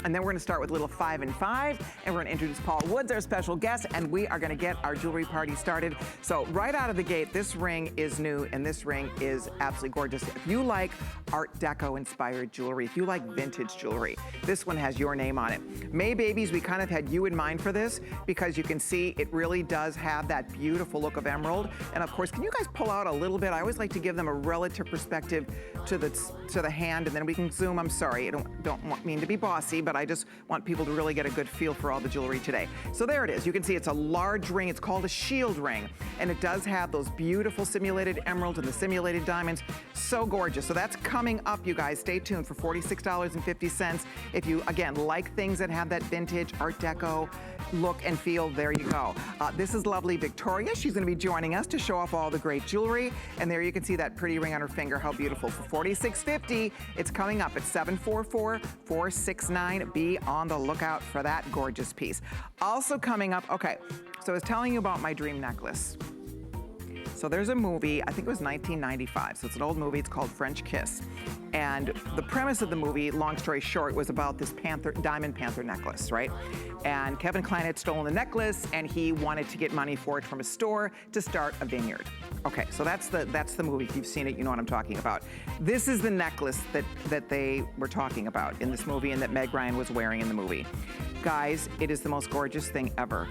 And then we're gonna start with little 5 and 5, and we're gonna introduce Paul Woods, our special guest, and we are gonna get our jewelry party started. So right out of the gate, this ring is new, and this ring is absolutely gorgeous. If you like Art Deco inspired jewelry, if you like vintage jewelry, this one has your name on it. May Babies, we kind of had you in mind for this because you can see it really does have that beautiful look of emerald. And of course, can you guys pull out a little bit? I always like to give them a relative perspective to the hand, and then we can zoom. I'm sorry, I don't mean to be bossy, but I just want people to really get a good feel for all the jewelry today. So there it is. You can see it's a large ring. It's called a shield ring, and it does have those beautiful simulated emeralds and the simulated diamonds. So gorgeous. So that's coming up, you guys. Stay tuned for $46.50. If you, again, like things that have that vintage Art Deco look and feel, there you go. This is lovely Victoria. She's gonna be joining us to show off all the great jewelry. And there you can see that pretty ring on her finger. How beautiful. For $46.50, it's coming up at 744-469. Be on the lookout for that gorgeous piece. Also coming up, okay, so I was telling you about my dream necklace. So there's a movie, I think it was 1995, so it's an old movie, it's called French Kiss. And the premise of the movie, long story short, was about this diamond panther necklace, right? And Kevin Kline had stolen the necklace, and he wanted to get money for it from a store to start a vineyard. Okay, so that's the movie. If you've seen it, you know what I'm talking about. This is the necklace that they were talking about in this movie and that Meg Ryan was wearing in the movie. Guys, it is the most gorgeous thing ever.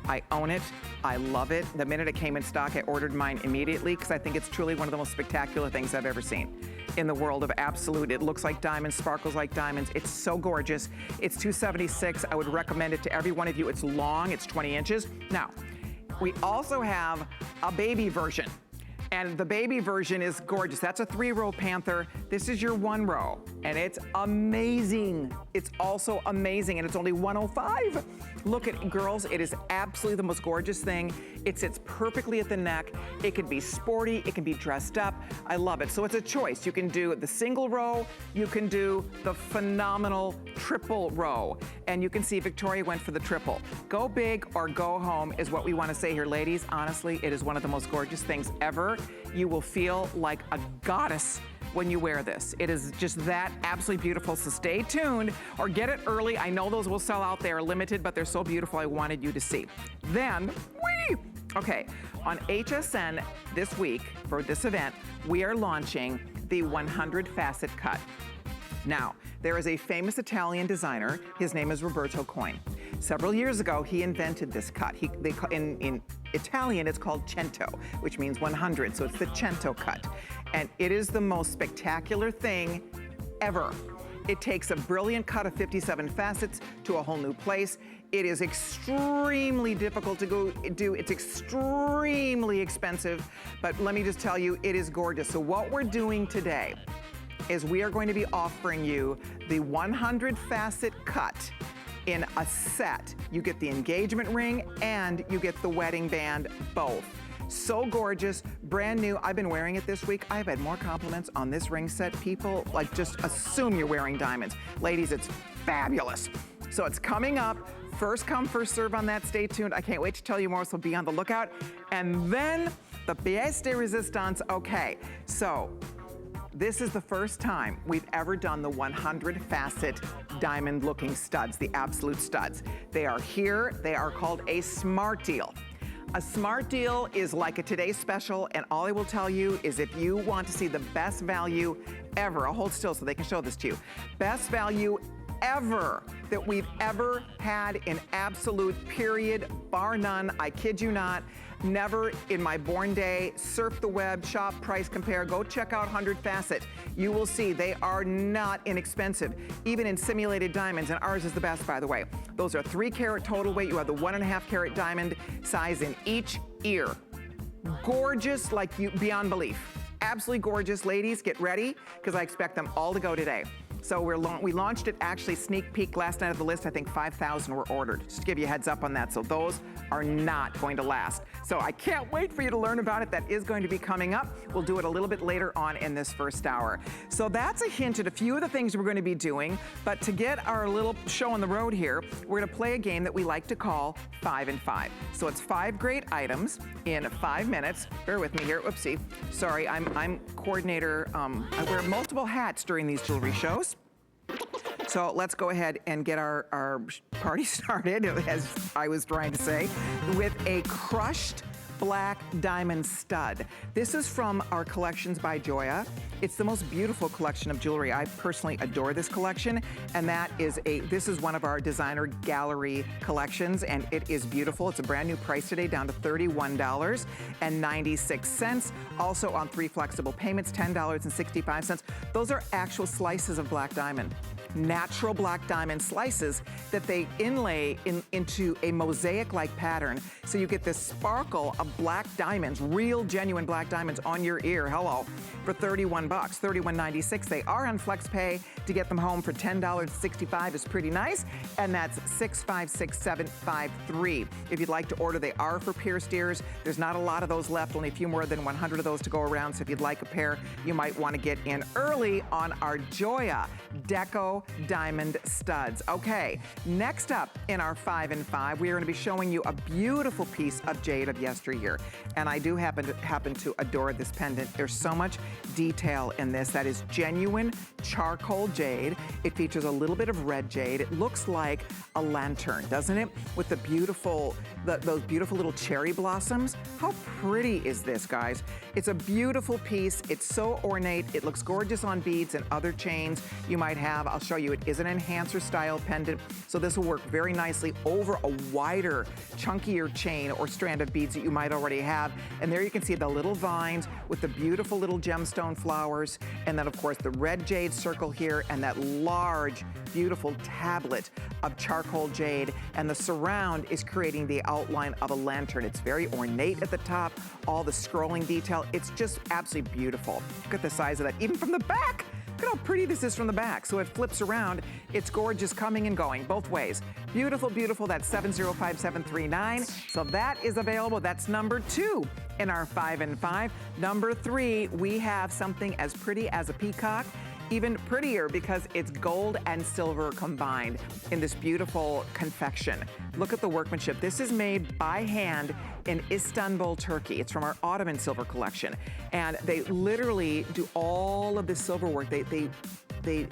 I own it, I love it. The minute it came in stock, I ordered mine immediately because I think it's truly one of the most spectacular things I've ever seen in the world of absolute. It looks like diamonds, sparkles like diamonds. It's so gorgeous. It's $276. I would recommend it to every one of you. It's long, it's 20 inches. Now, we also have a baby version. And the baby version is gorgeous. That's a 3-row panther. This is your 1 row, and it's amazing. It's also amazing, and it's only $105. Look at, girls, it is absolutely the most gorgeous thing. It sits perfectly at the neck. It can be sporty, it can be dressed up. I love it. So it's a choice. You can do the single row, you can do the phenomenal triple row. And you can see Victoria went for the triple. Go big or go home is what we want to say here, ladies. Honestly, it is one of the most gorgeous things ever. You will feel like a goddess when you wear this. It is just that absolutely beautiful. So stay tuned or get it early. I know those will sell out. They are limited, but they're so beautiful. I wanted you to see. Then, okay, on HSN this week for this event, we are launching the 100 facet cut. Now, there is a famous Italian designer. His name is Roberto Coin. Several years ago, he invented this cut. In Italian, it's called cento, which means 100, so it's the cento cut. And it is the most spectacular thing ever. It takes a brilliant cut of 57 facets to a whole new place. It is extremely difficult to do. It's extremely expensive, but let me just tell you, it is gorgeous. So what we're doing today is we are going to be offering you the 100 facet cut in a set. You get the engagement ring and you get the wedding band, both. So gorgeous, brand new. I've been wearing it this week. I've had more compliments on this ring set. People like just assume you're wearing diamonds. Ladies, it's fabulous. So it's coming up. First come, first serve on that. Stay tuned. I can't wait to tell you more, so be on the lookout. And then the pièce de résistance. Okay, so this is the first time we've ever done the 100 facet diamond looking studs, the absolute studs. They are here. They are called a smart deal. A smart deal is like a today's special, and all I will tell you is if you want to see the best value ever, I'll hold still so they can show this to you. Best value ever that we've ever had in absolute, period, bar none. I kid you not. Never in my born day. Surf the web, shop, price, compare. Go check out 100 Facet. You will see they are not inexpensive, even in simulated diamonds, and ours is the best, by the way. Those are 3 carat total weight. You have the 1.5 carat diamond size in each ear. Gorgeous, like you, beyond belief. Absolutely gorgeous. Ladies, get ready, because I expect them all to go today. So we launched it, actually sneak peek last night of the list. I think 5,000 were ordered, just to give you a heads up on that. So those are not going to last. So I can't wait for you to learn about it. That is going to be coming up. We'll do it a little bit later on in this first hour. So that's a hint at a few of the things we're going to be doing. But to get our little show on the road here, we're going to play a game that we like to call 5 and 5. So it's 5 great items in 5 minutes. Bear with me here. Oopsie. Sorry, I'm coordinator. I wear multiple hats during these jewelry shows. So let's go ahead and get our party started, as I was trying to say, with a crushed black diamond stud. This is from our collections by Joya. It's the most beautiful collection of jewelry. I personally adore this collection, and this is one of our designer gallery collections, and it is beautiful. It's a brand new price today, down to $31.96. Also on 3 flexible payments, $10.65. Those are actual slices of black diamond. Natural black diamond slices that they inlay into a mosaic-like pattern. So you get this sparkle of black diamonds, real genuine black diamonds on your ear, hello, for $31, $31.96. They are on FlexPay. To get them home for $10.65 is pretty nice, and that's 656753. If you'd like to order, they are for pierced ears. There's not a lot of those left, only a few more than 100 of those to go around, so if you'd like a pair, you might want to get in early on our Joya Deco diamond studs. Okay, next up in our 5 and 5, we are going to be showing you a beautiful piece of jade of yesteryear, and I do happen to adore this pendant. There's so much detail in this. That is genuine charcoal jade. It features a little bit of red jade. It looks like a lantern, doesn't it? With the beautiful, those beautiful little cherry blossoms. How pretty is this, guys? It's a beautiful piece. It's so ornate. It looks gorgeous on beads and other chains you might have. I'll show you. It is an enhancer style pendant, so this will work very nicely over a wider, chunkier chain or strand of beads that you might already have. And there you can see the little vines with the beautiful little gemstone flowers, and then of course the red jade circle here, and that large, beautiful tablet of charcoal jade, and the surround is creating the outline of a lantern. It's very ornate at the top, all the scrolling detail. It's just absolutely beautiful. Look at the size of that, even from the back. Look at how pretty this is from the back. So it flips around. It's gorgeous coming and going both ways. Beautiful, beautiful. That's 705739. So that is available. That's number 2 in our 5 and 5. Number 3, we have something as pretty as a peacock. Even prettier because it's gold and silver combined in this beautiful confection. Look at the workmanship. This is made by hand in Istanbul, Turkey. It's from our Ottoman silver collection. And they literally do all of this silver work. They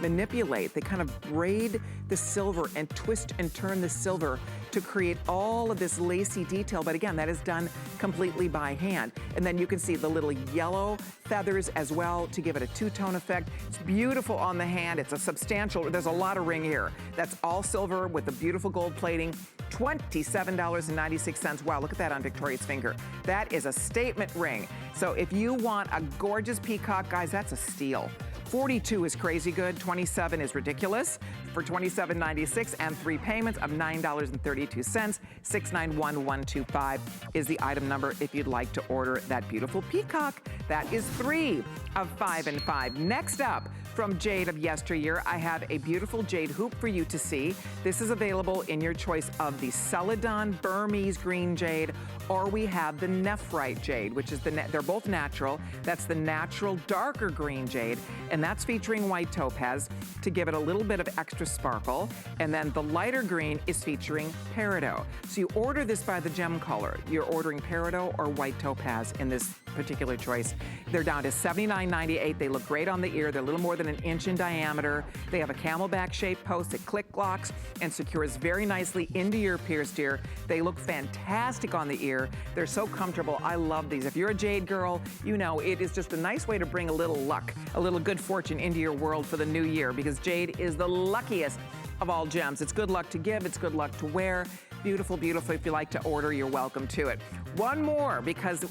manipulate, they kind of braid the silver and twist and turn the silver to create all of this lacy detail. But again, that is done completely by hand. And then you can see the little yellow feathers as well to give it a two-tone effect. It's beautiful on the hand. It's a substantial, there's a lot of ring here. That's all silver with the beautiful gold plating. $27.96. Wow, look at that on Victoria's finger. That is a statement ring. So if you want a gorgeous peacock, guys, that's a steal. 42 is crazy good, 27 is ridiculous for $27.96, and 3 payments of $9.32. 691125 is the item number if you'd like to order that beautiful peacock. That is 3 of 5 and 5. Next up, from Jade of Yesteryear, I have a beautiful jade hoop for you to see. This is available in your choice of the Celadon Burmese green jade, or we have the Nephrite jade, which is they're both natural. That's the natural darker green jade, and that's featuring white topaz to give it a little bit of extra sparkle. And then the lighter green is featuring peridot. So you order this by the gem color. You're ordering peridot or white topaz in this particular choice. They're down to $79.98. They look great on the ear. They're a little more than an inch in diameter. They have a camelback shaped post that click locks and secures very nicely into your pierced ear. They look fantastic on the ear. They're so comfortable. I love these. If you're a jade girl, you know it is just a nice way to bring a little luck, a little good fortune into your world for the new year, because jade is the luckiest of all gems. It's good luck to give. It's good luck to wear. Beautiful, beautiful. If you like to order, you're welcome to it. One more, because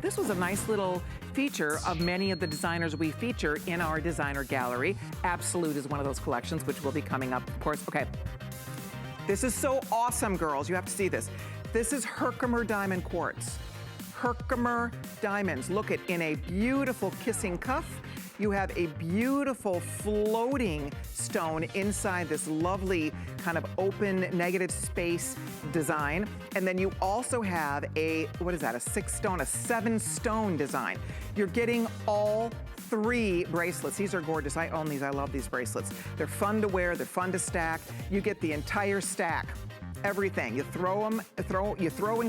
this was a nice little feature of many of the designers we feature in our designer gallery. Absolute is one of those collections, which will be coming up, of course. Okay. This is so awesome, girls. You have to see this. This is Herkimer diamond quartz. Herkimer diamonds. Look at in a beautiful kissing cuff. You have a beautiful floating stone inside this lovely kind of open negative space design. And then you also have a, what is that, a 6-stone, a 7-stone design. You're getting all 3 bracelets. These are gorgeous. I own these. I love these bracelets. They're fun to wear. They're fun to stack. You get the entire stack. Everything. You throw and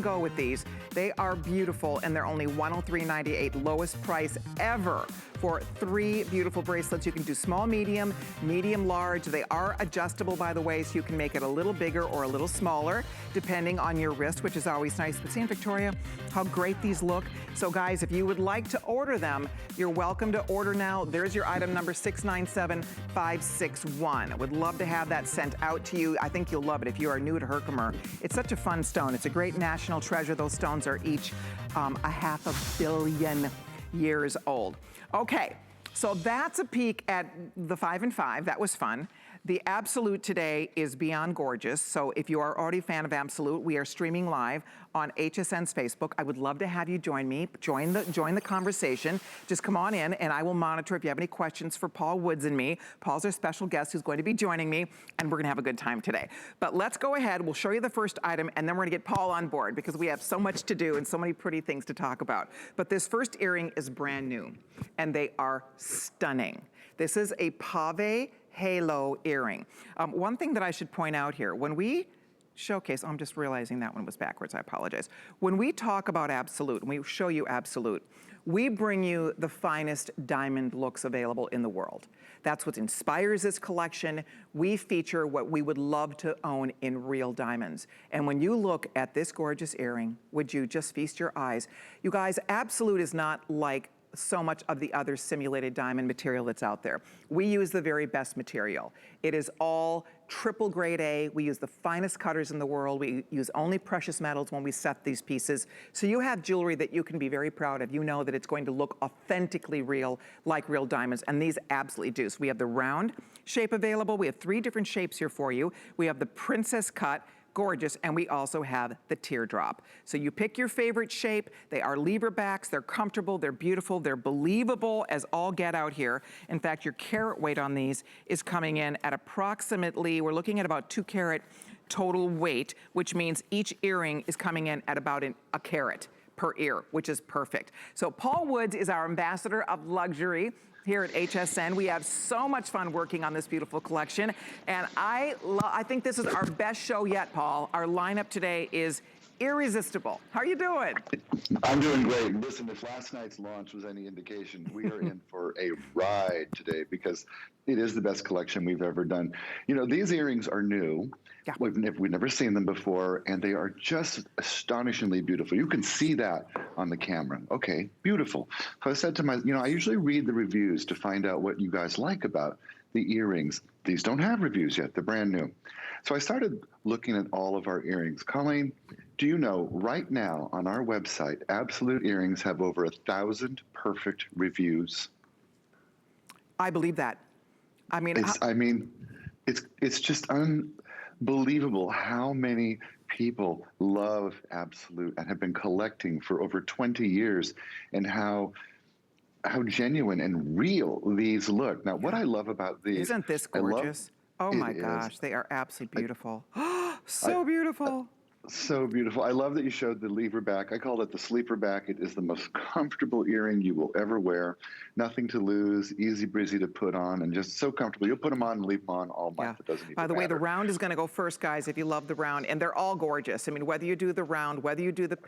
go with these, They are beautiful, and they're only $103.98, lowest price ever for 3 beautiful bracelets. You can do small, medium, medium, large. They are adjustable, by the way, so you can make it a little bigger or a little smaller, depending on your wrist, which is always nice. But see, Victoria, how great these look. So guys, if you would like to order them, you're welcome to order now. There's your item number 697561. I would love to have that sent out to you. I think you'll love it if you are new to Herkimer. It's such a fun stone. It's a great national treasure. Those stones are each a 500 million years old. Okay, so that's a peek at the 5 and 5. That was fun. The Absolute today is beyond gorgeous. So if you are already a fan of Absolute, we are streaming live on HSN's Facebook. I would love to have you join me, join the conversation. Just come on in and I will monitor if you have any questions for Paul Woods and me. Paul's our special guest who's going to be joining me, and we're gonna have a good time today. But let's go ahead, we'll show you the first item, and then we're gonna get Paul on board because we have so much to do and so many pretty things to talk about. But this first earring is brand new, and they are stunning. This is a pave halo earring. One thing that I should point out here, when we showcase, I'm just realizing that one was backwards, I apologize. When we talk about Absolute, and we show you Absolute, we bring you the finest diamond looks available in the world. That's what inspires this collection. We feature what we would love to own in real diamonds. And when you look at this gorgeous earring, would you just feast your eyes? You guys, Absolute is not like so much of the other simulated diamond material that's out there. We use the very best material. It is all triple grade A. We use the finest cutters in the world. We use only precious metals when we set these pieces. So you have jewelry that you can be very proud of. You know that it's going to look authentically real, like real diamonds, and these absolutely do. So we have the round shape available. We have 3 different shapes here for you. We have the princess cut, gorgeous, and we also have the teardrop. So you pick your favorite shape. They are lever backs, they're comfortable, they're beautiful, they're believable as all get out here. In fact, your carat weight on these is coming in at approximately, we're looking at about 2 carat total weight, which means each earring is coming in at about a carat per ear, which is perfect. So Paul Woods is our ambassador of luxury here at HSN. We have so much fun working on this beautiful collection, and I think this is our best show yet, Paul. Our lineup today is irresistible. How are you doing? I'm doing great. Listen, if last night's launch was any indication, we are in for a ride today because it is the best collection we've ever done. You know, these earrings are new. Yeah. We've never seen them before, and they are just astonishingly beautiful. You can see that on the camera. Okay, beautiful. So I said to I usually read the reviews to find out what you guys like about the earrings. These don't have reviews yet. They're brand new. So I started looking at all of our earrings. Colleen, do you know right now on our website, Absolute Earrings have over 1,000 perfect reviews? I believe that. It's just unbelievable how many people love Absolute and have been collecting for over 20 years, and how genuine and real these look. Now, what I love about these... Isn't this gorgeous? Oh my gosh, they are absolutely beautiful. So beautiful. So beautiful. I love that you showed the lever back. I call it the sleeper back. It is the most comfortable earring you will ever wear. Nothing to lose, easy breezy to put on, and just so comfortable. You'll put them on and leave them on all month. It doesn't even By the way, matter. the round is going to go first, guys, if you love the round, and they're all gorgeous. I mean, whether you do the round, whether you do the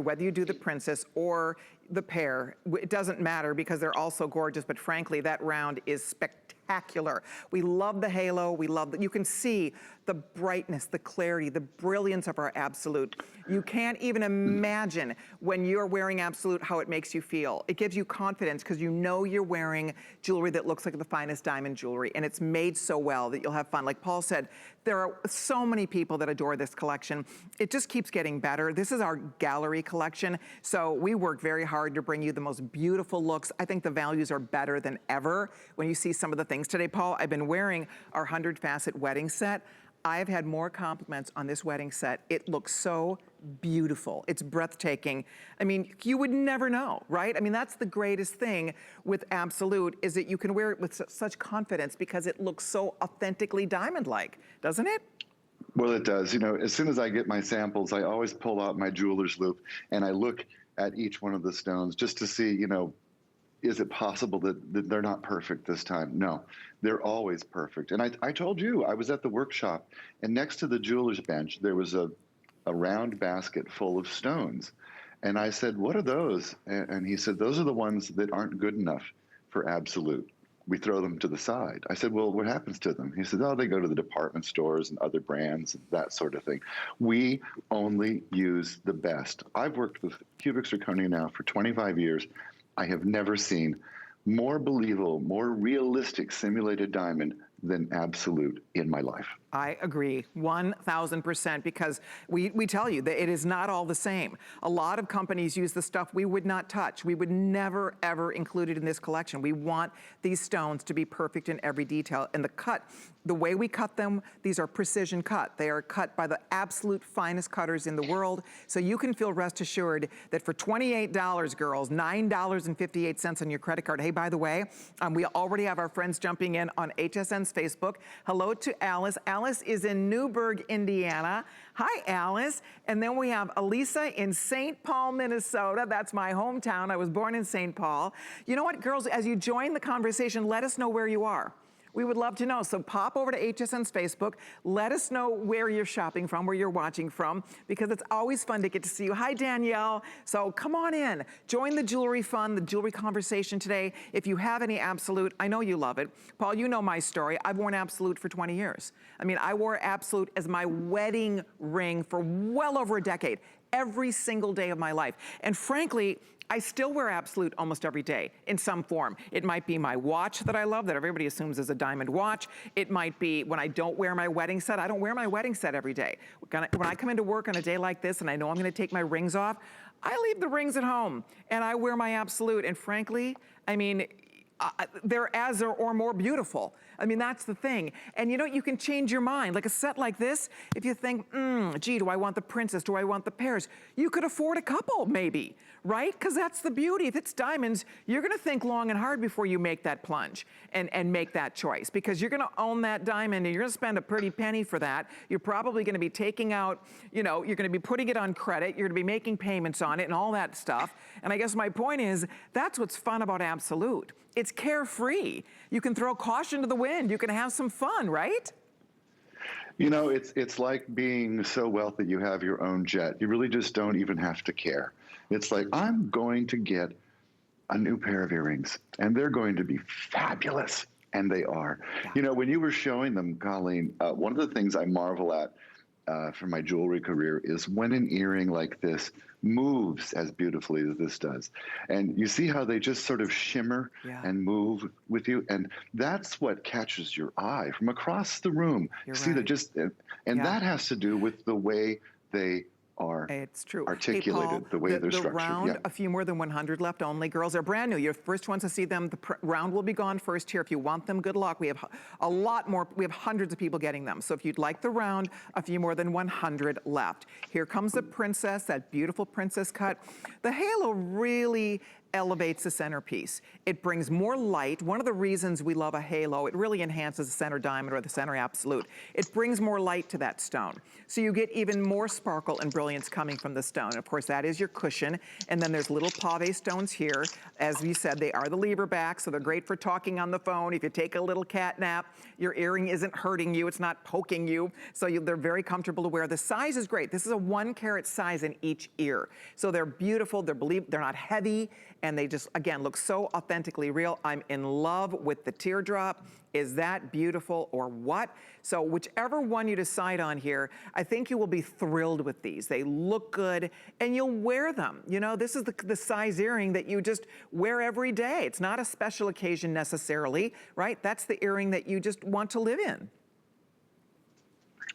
whether you do the princess or the pair, it doesn't matter because they're all so gorgeous, but frankly, that round is spectacular. We love the halo. We love that you can see the brightness, the clarity, the brilliance of our Absolute. You can't even imagine when you're wearing Absolute how it makes you feel. It gives you confidence because you know you're wearing jewelry that looks like the finest diamond jewelry, and it's made so well that you'll have fun. Like Paul said, there are so many people that adore this collection. It just keeps getting better. This is our gallery collection, so we work very hard to bring you the most beautiful looks. I think the values are better than ever when you see some of the things today. Paul, I've been wearing our 100 facet wedding set. I've had more compliments on this wedding set. It looks so beautiful. It's breathtaking. I mean, you would never know, right? I mean, that's the greatest thing with Absolute, is that you can wear it with such confidence because it looks so authentically diamond-like, doesn't it? Well, it does. You know, as soon as I get my samples, I always pull out my jeweler's loop and I look at each one of the stones just to see, you know, is it possible that they're not perfect this time? No, they're always perfect. And I told you, I was at the workshop, and next to the jeweler's bench, there was a a round basket full of stones. And I said, what are those? And he said, those are the ones that aren't good enough for Absolute. We throw them to the side. I said, well, what happens to them? He said, oh, they go to the department stores and other brands and that sort of thing. We only use the best. I've worked with cubic zirconia now for 25 years. I have never seen more believable, more realistic simulated diamond than Absolute in my life. I agree 1,000%, because we tell you that it is not all the same. A lot of companies use the stuff we would not touch. We would never, ever include it in this collection. We want these stones to be perfect in every detail. And the cut, the way we cut them, these are precision cut. They are cut by the absolute finest cutters in the world. So you can feel rest assured that for $28, girls, $9.58 on your credit card. Hey, by the way, we already have our friends jumping in on HSN's Facebook. Hello to Alice. Alice is in Newburgh, Indiana. Hi, Alice. And then we have Elisa in St. Paul, Minnesota. That's my hometown. I was born in St. Paul. You know what, girls, as you join the conversation, let us know where you are. We would love to know. So pop over to HSN's Facebook. Let us know where you're shopping from, where you're watching from, because it's always fun to get to see you. Hi, Danielle. So come on in. Join the jewelry fun, the jewelry conversation today. If you have any Absolute, I know you love it. Paul, you know my story. I've worn Absolute for 20 years. I mean, I wore Absolute as my wedding ring for well over a decade, every single day of my life. And frankly, I still wear Absolute almost every day in some form. It might be my watch that I love, that everybody assumes is a diamond watch. It might be when I don't wear my wedding set. I don't wear my wedding set every day. When I come into work on a day like this and I know I'm gonna take my rings off, I leave the rings at home and I wear my Absolute. And frankly, I mean, they're as or more beautiful. I mean, that's the thing. And you know, you can change your mind. Like a set like this, if you think, gee, do I want the princess? Do I want the pears? You could afford a couple, maybe, right? Because that's the beauty. If it's diamonds, you're gonna think long and hard before you make that plunge and make that choice, because you're gonna own that diamond and you're gonna spend a pretty penny for that. You're probably gonna be taking out, you know, you're gonna be putting it on credit, you're gonna be making payments on it and all that stuff. And I guess my point is, that's what's fun about Absolute. It's carefree. You can throw caution to the wind. You can have some fun, right? You know, it's like being so wealthy you have your own jet. You really just don't even have to care. It's like, I'm going to get a new pair of earrings, and they're going to be fabulous. And they are. Yeah. You know, when you were showing them, Colleen, one of the things I marvel at for my jewelry career is when an earring like this moves as beautifully as this does. And you see how they just sort of shimmer and move with you. And that's what catches your eye from across the room. You're see right. that just, and that has to do with the way they are articulated, hey, Paul, the way they're structured. The round, a few more than 100 left only. Girls, they're brand new. You're the first ones to see them. The round will be gone first here. If you want them, good luck. We have a lot more. We have hundreds of people getting them. So if you'd like the round, a few more than 100 left. Here comes the princess, that beautiful princess cut. The halo really elevates the centerpiece. It brings more light. One of the reasons we love a halo, it really enhances the center diamond or the center Absolute. It brings more light to that stone. So you get even more sparkle and brilliance coming from the stone. Of course, that is your cushion. And then there's little pave stones here. As we said, they are the lever back, so they're great for talking on the phone. If you take a little cat nap, your earring isn't hurting you, it's not poking you. So they're very comfortable to wear. The size is great. This is a 1 carat size in each ear. So they're beautiful, they're not heavy, and they just, again, look so authentically real. I'm in love with the teardrop. Is that beautiful or what? So whichever one you decide on here, I think you will be thrilled with these. They look good and you'll wear them. You know, this is the size earring that you just wear every day. It's not a special occasion necessarily, right? That's the earring that you just want to live in.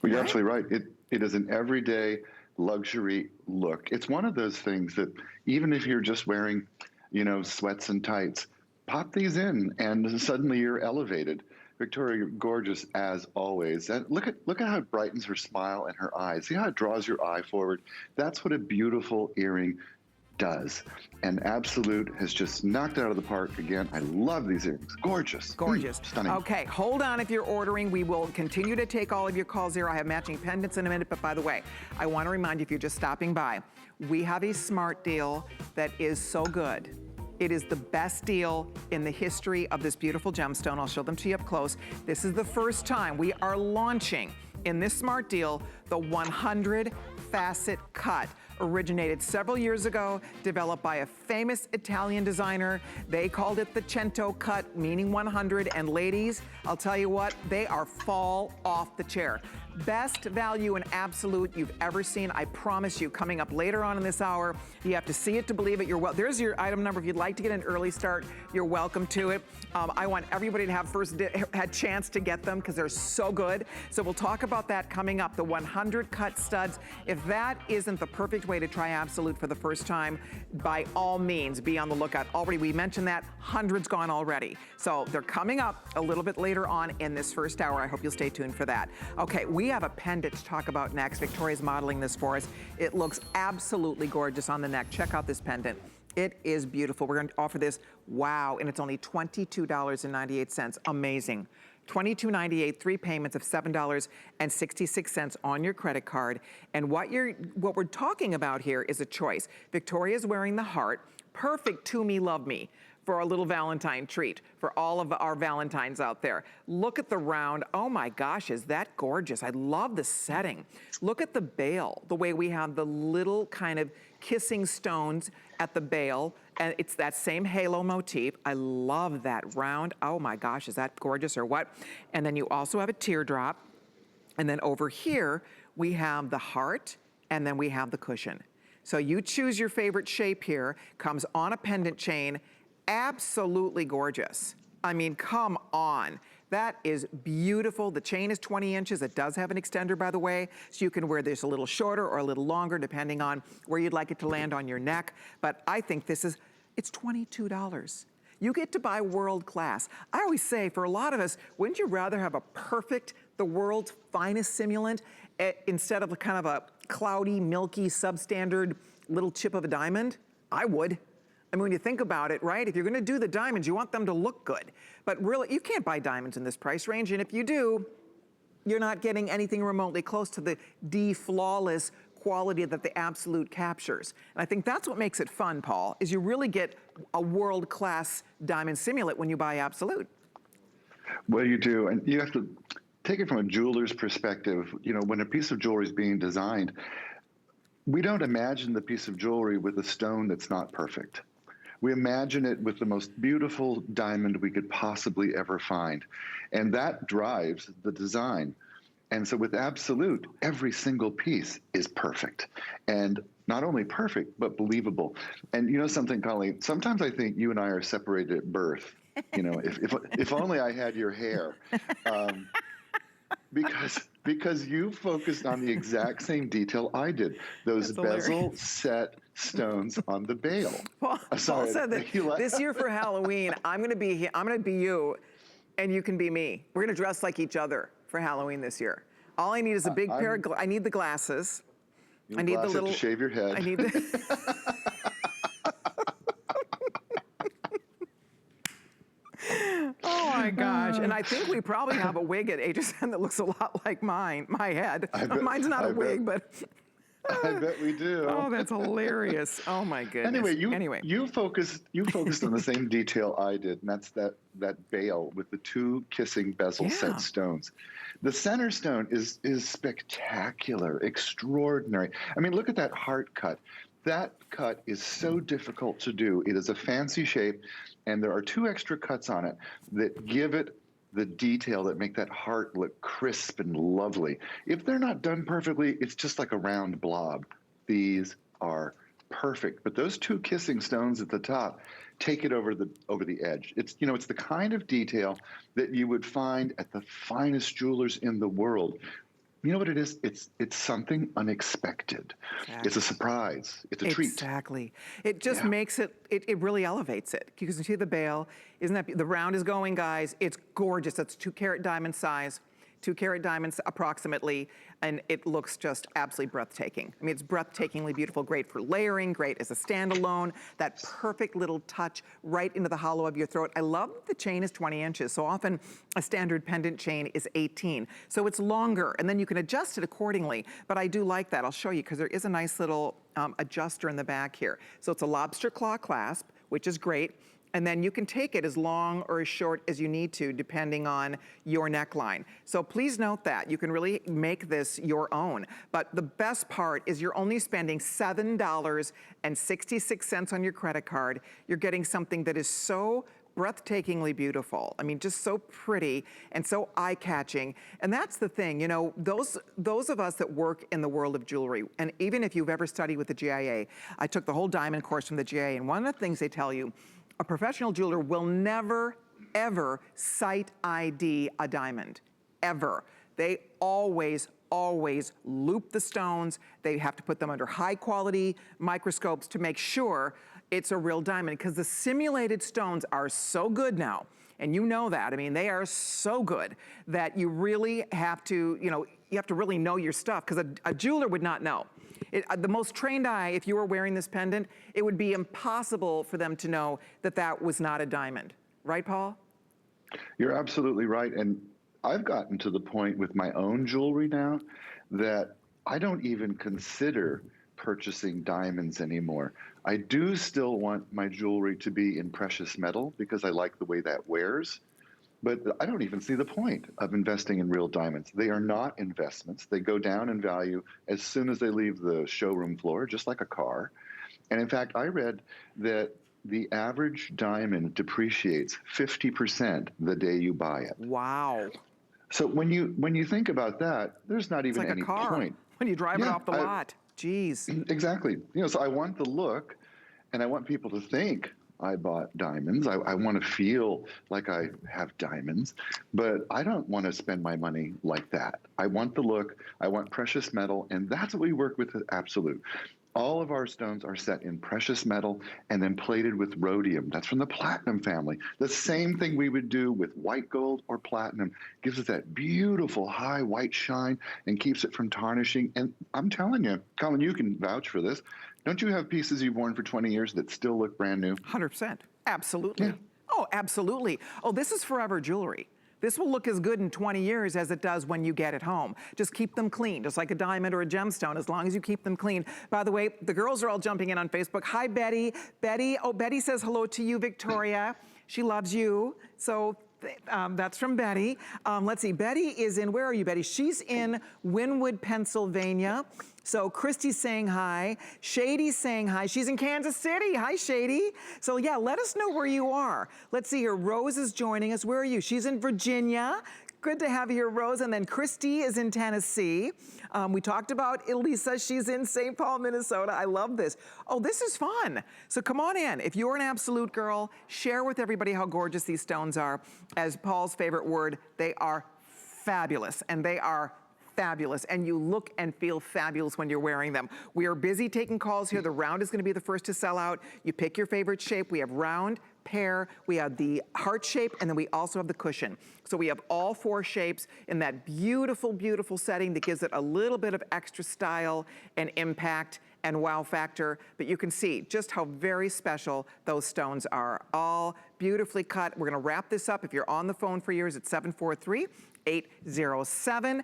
Well, you're absolutely right. It is an everyday luxury look. It's one of those things that even if you're just wearing, you know, sweats and tights, pop these in and suddenly you're elevated. Victoria, gorgeous as always. And look at how it brightens her smile and her eyes. See how it draws your eye forward? That's what a beautiful earring does. And Absolute has just knocked it out of the park again. I love these earrings. Gorgeous. Gorgeous. Stunning. Okay, hold on if you're ordering. We will continue to take all of your calls here. I have matching pendants in a minute, but by the way, I want to remind you, if you're just stopping by, we have a smart deal that is so good. It is the best deal in the history of this beautiful gemstone. I'll show them to you up close. This is the first time we are launching in this smart deal the 100 facet cut originated several years ago, developed by a famous Italian designer. They called it the 100 cut, meaning 100. And ladies, I'll tell you what, they are fall off the chair. Best value and absolute you've ever seen, I promise you. Coming up later on in this hour, you have to see it to believe it. There's your item number. If you'd like to get an early start, you're welcome to it. I want everybody to have had chance to get them because they're so good. So we'll talk about that coming up, the 100 cut studs. If that isn't the perfect way to try absolute for the first time, by all means, be on the lookout. Already, we mentioned that, hundreds gone already. So they're coming up a little bit later on in this first hour. I hope you'll stay tuned for that. Okay, we have a pendant to talk about next. Victoria's modeling this for us. It looks absolutely gorgeous on the neck. Check out this pendant. It is beautiful. We're going to offer this, wow, and it's only $22.98. Amazing. $22.98, 3 payments of $7.66 on your credit card. And what we're talking about here is a choice. Victoria's wearing the heart, perfect to me, love me, for our little Valentine treat, for all of our Valentines out there. Look at the round. Oh my gosh, is that gorgeous? I love the setting. Look at the bail, the way we have the little kind of kissing stones at the bail, and it's that same halo motif. I love that round. Oh my gosh, is that gorgeous or what? And then you also have a teardrop. And then over here, we have the heart, and then we have the cushion. So you choose your favorite shape here, comes on a pendant chain, absolutely gorgeous. I mean, come on. That is beautiful. The chain is 20 inches. It does have an extender, by the way, so you can wear this a little shorter or a little longer, depending on where you'd like it to land on your neck. But I think it's $22. You get to buy world class. I always say, for a lot of us, wouldn't you rather have the world's finest simulant instead of kind of a cloudy, milky, substandard little chip of a diamond? I would. I mean, when you think about it, right? If you're gonna do the diamonds, you want them to look good. But really, you can't buy diamonds in this price range. And if you do, you're not getting anything remotely close to the flawless quality that the Absolute captures. And I think that's what makes it fun, Paul, is you really get a world-class diamond simulant when you buy Absolute. Well, you do, and you have to take it from a jeweler's perspective. You know, when a piece of jewelry is being designed, we don't imagine the piece of jewelry with a stone that's not perfect. We imagine it with the most beautiful diamond we could possibly ever find. And that drives the design. And so with Absolute, every single piece is perfect. And not only perfect, but believable. And you know something, Colleen, sometimes I think you and I are separated at birth. You know, if only I had your hair. Because you focused on the exact same detail I did. Those bezel set stones on the bail. Paul said that this year for Halloween, I'm gonna be you, and you can be me. We're gonna dress like each other for Halloween this year. All I need is a big pair of I need the glasses. I need the little to shave your head. I need the Oh my gosh. And I think we probably have a wig at HSN that looks a lot like my head. Mine's not a wig, but I bet we do. Oh, that's hilarious. Oh my goodness. Anyway, you focused on the same detail I did, and that's that bail with the 2 kissing bezel set stones. The center stone is spectacular, extraordinary. I mean, look at that heart cut. That cut is so difficult to do. It is a fancy shape, and there are 2 extra cuts on it that give it the detail that make that heart look crisp and lovely. If they're not done perfectly, it's just like a round blob. These are perfect. But those 2 kissing stones at the top take it over the edge. It's the kind of detail that you would find at the finest jewelers in the world. You know what it is? It's something unexpected. Exactly. It's a surprise. It's a treat. Exactly. It just makes it really elevates it. You can see the bail. Isn't that, the round is going, guys. It's gorgeous. That's 2-carat diamond size. 2-carat diamonds approximately, and it looks just absolutely breathtaking. I mean, it's breathtakingly beautiful, great for layering, great as a standalone, that perfect little touch right into the hollow of your throat. I love the chain is 20 inches, so often a standard pendant chain is 18. So it's longer, and then you can adjust it accordingly, but I do like that. I'll show you, because there is a nice little adjuster in the back here. So it's a lobster claw clasp, which is great. And then you can take it as long or as short as you need to, depending on your neckline. So please note that. You can really make this your own. But the best part is you're only spending $7.66 on your credit card. You're getting something that is so breathtakingly beautiful. I mean, just so pretty and so eye-catching. And that's the thing, you know, those of us that work in the world of jewelry, and even if you've ever studied with the GIA, I took the whole diamond course from the GIA, and one of the things they tell you, a professional jeweler will never, ever sight ID a diamond, ever. They always loop the stones. They have to put them under high quality microscopes to make sure it's a real diamond, because the simulated stones are so good now, and you know that. I mean, they are so good that you really have to, you know, you have to really know your stuff, because a jeweler would not know. The most trained eye, if you were wearing this pendant, it would be impossible for them to know that that was not a diamond. Right, Paul? You're absolutely right. And I've gotten to the point with my own jewelry now that I don't even consider purchasing diamonds anymore. I do still want my jewelry to be in precious metal because I like the way that wears, but I don't even see the point of investing in real diamonds. They are not investments. They go down in value as soon as they leave the showroom floor, just like a car. And in fact, I read that the average diamond depreciates 50% the day you buy it. Wow. So when you think about that, there's not even it's like any a car point. when you drive it off the lot. Jeez. Exactly. You know, so I want the look, and I want people to think I bought diamonds. I want to feel like I have diamonds, but I don't want to spend my money like that. I want the look. I want precious metal, and that's what we work with at Absolute. All of our stones are set in precious metal and then plated with rhodium. That's from the platinum family. The same thing we would do with white gold or platinum. Gives it that beautiful high white shine and keeps it from tarnishing. And I'm telling you, Colin, you can vouch for this. Don't you have pieces you've worn for 20 years that still look brand new? 100%. Absolutely. Yeah. Oh, absolutely. Oh, this is forever jewelry. This will look as good in 20 years as it does when you get it home. Just keep them clean, just like a diamond or a gemstone, as long as you keep them clean. By the way, the girls are all jumping in on Facebook. Hi, Betty. Betty, oh, Betty says hello to you, Victoria. She loves you. So that's from Betty. Let's see, Betty is in, where are you, Betty? She's in Wynwood, Pennsylvania. So Christy's saying hi. Shady's saying hi. She's in Kansas City. Hi, Shady. So yeah, let us know where you are. Let's see here. Rose is joining us. Where are you? She's in Virginia. Good to have you here, Rose. And then Christy is in Tennessee. We talked about Elisa. She's in St. Paul, Minnesota. I love this. Oh, this is fun. So come on in. If you're an Absolute girl, share with everybody how gorgeous these stones are. As Paul's favorite word, they are fabulous. And they are fabulous, and you look and feel fabulous when you're wearing them. We are busy taking calls here. The round is going to be the first to sell out. You pick your favorite shape. We have round, pear, we have the heart shape, and then we also have the cushion. So we have all four shapes in that beautiful, beautiful setting that gives it a little bit of extra style and impact and wow factor. But you can see just how very special those stones are. All beautifully cut. We're going to wrap this up. If you're on the phone for yours, it's 743-807.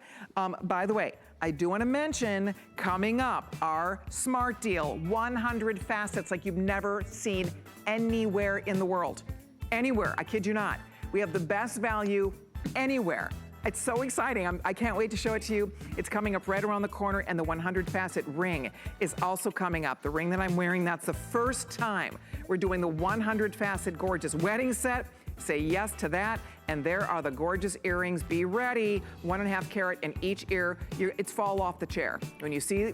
By the way, I do want to mention, coming up, our smart deal, 100 facets like you've never seen anywhere in the world. Anywhere, I kid you not. We have the best value anywhere. It's so exciting. I can't wait to show it to you. It's coming up right around the corner, and the 100 facet ring is also coming up. The ring that I'm wearing, that's the first time we're doing the 100 facet gorgeous wedding set. Say yes to that. And there are the gorgeous earrings. Be ready, 1.5 carat in each ear. It's fall off the chair. When you see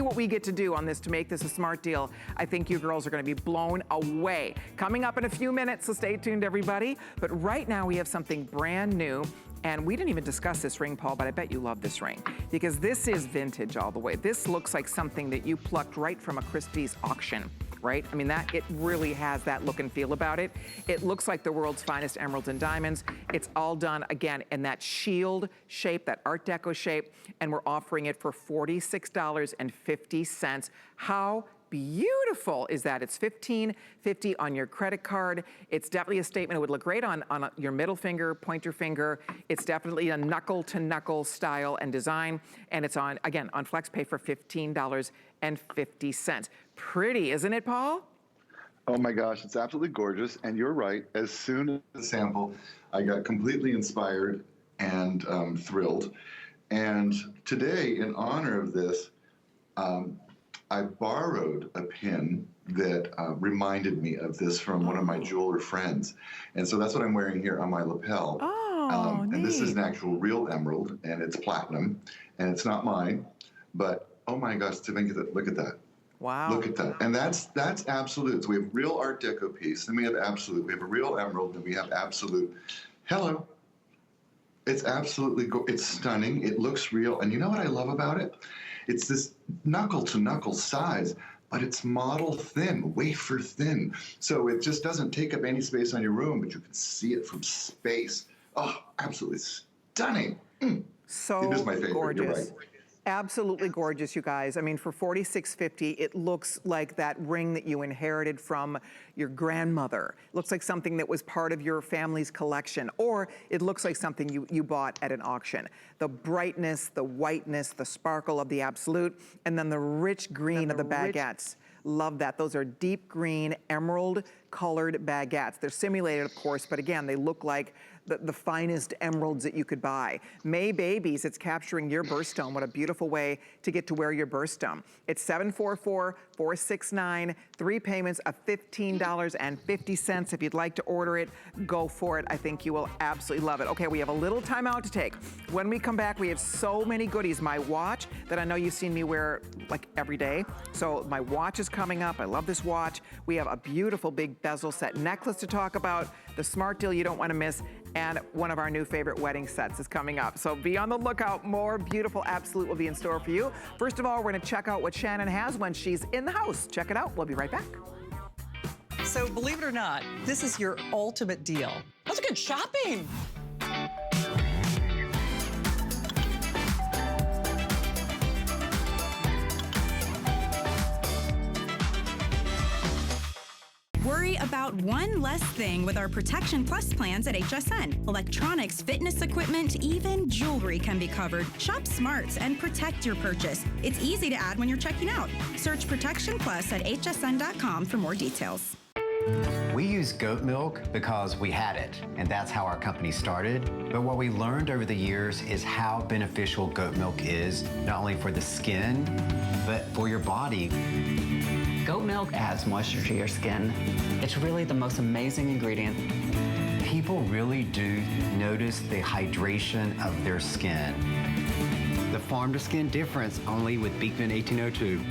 what we get to do on this to make this a smart deal, I think you girls are gonna be blown away. Coming up in a few minutes, so stay tuned, everybody. But right now we have something brand new. And we didn't even discuss this ring, Paul, but I bet you love this ring, because this is vintage all the way. This looks like something that you plucked right from a Christie's auction, right? I mean, it really has that look and feel about it. It looks like the world's finest emeralds and diamonds. It's all done, again, in that shield shape, that Art Deco shape, and we're offering it for $46.50. How beautiful is that? It's $15.50 on your credit card. It's definitely a statement. It would look great on your middle finger, pointer finger. It's definitely a knuckle to knuckle style and design. And it's on, again, on FlexPay for $15.50. Pretty, isn't it, Paul? Oh my gosh, it's absolutely gorgeous. And you're right. As soon as the sample, I got completely inspired and thrilled. And today, in honor of this, I borrowed a pin that reminded me of this from one of my jeweler friends. And so that's what I'm wearing here on my lapel. Oh, And this is neat. an actual real emerald, and it's platinum, and it's not mine. But oh my gosh, look at that. Wow. Look at that. And that's absolute. So we have real Art Deco piece, then we have absolute. We have a real emerald, and we have absolute. Hello. It's absolutely, it's stunning. It looks real. And you know what I love about it? It's this knuckle to knuckle size, but it's model thin, wafer thin. So it just doesn't take up any space on your room, but you can see it from space. Oh, absolutely stunning. So It is my favorite, gorgeous. you're right. Absolutely gorgeous, you guys. I mean, for $46.50, it looks like that ring that you inherited from your grandmother. It looks like something that was part of your family's collection, or it looks like something you bought at an auction. The brightness, the whiteness, the sparkle of the absolute, and then the rich green of the baguettes. Love that. Those are deep green, emerald colored baguettes. They're simulated, of course, but again, they look like the finest emeralds that you could buy. May babies, it's capturing your birthstone. What a beautiful way to get to wear your birthstone. It's $744-469, 3 payments of $15.50. If you'd like to order it, go for it. I think you will absolutely love it. Okay, we have a little time out to take. When we come back, we have so many goodies. My watch that I know you've seen me wear like every day. So my watch is coming up. I love this watch. We have a beautiful big bezel set necklace to talk about, the smart deal you don't want to miss, and one of our new favorite wedding sets is coming up. So be on the lookout. More beautiful absolute will be in store for you. First of all, we're going to check out what Shannon has when she's in the house. Check it out. We'll be right back. So believe it or not, this is your ultimate deal. That's good shopping. Worry about one less thing with our Protection Plus plans at HSN. Electronics, fitness equipment, even jewelry can be covered. Shop smarts and protect your purchase. It's easy to add when you're checking out. Search Protection Plus at hsn.com for more details. We use goat milk because we had it, and that's how our company started. But what we learned over the years is how beneficial goat milk is, not only for the skin, but for your body. Goat milk adds moisture to your skin. It's really the most amazing ingredient. People really do notice the hydration of their skin. The farm to skin difference only with Beekman 1802.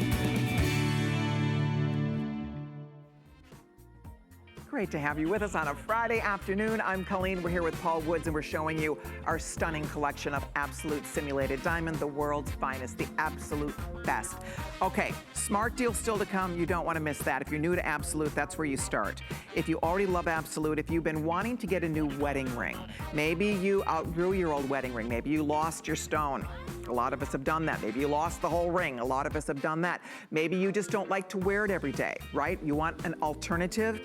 Great to have you with us on a Friday afternoon. I'm Colleen. We're here with Paul Woods, and we're showing you our stunning collection of absolute simulated diamond, the world's finest, the absolute best. Okay, smart deal still to come. You don't want to miss that. If you're new to absolute, that's where you start. If you already love absolute, if you've been wanting to get a new wedding ring, maybe you outgrew your old wedding ring, maybe you lost your stone. A lot of us have done that. Maybe you lost the whole ring. A lot of us have done that. Maybe you just don't like to wear it every day, right? You want an alternative.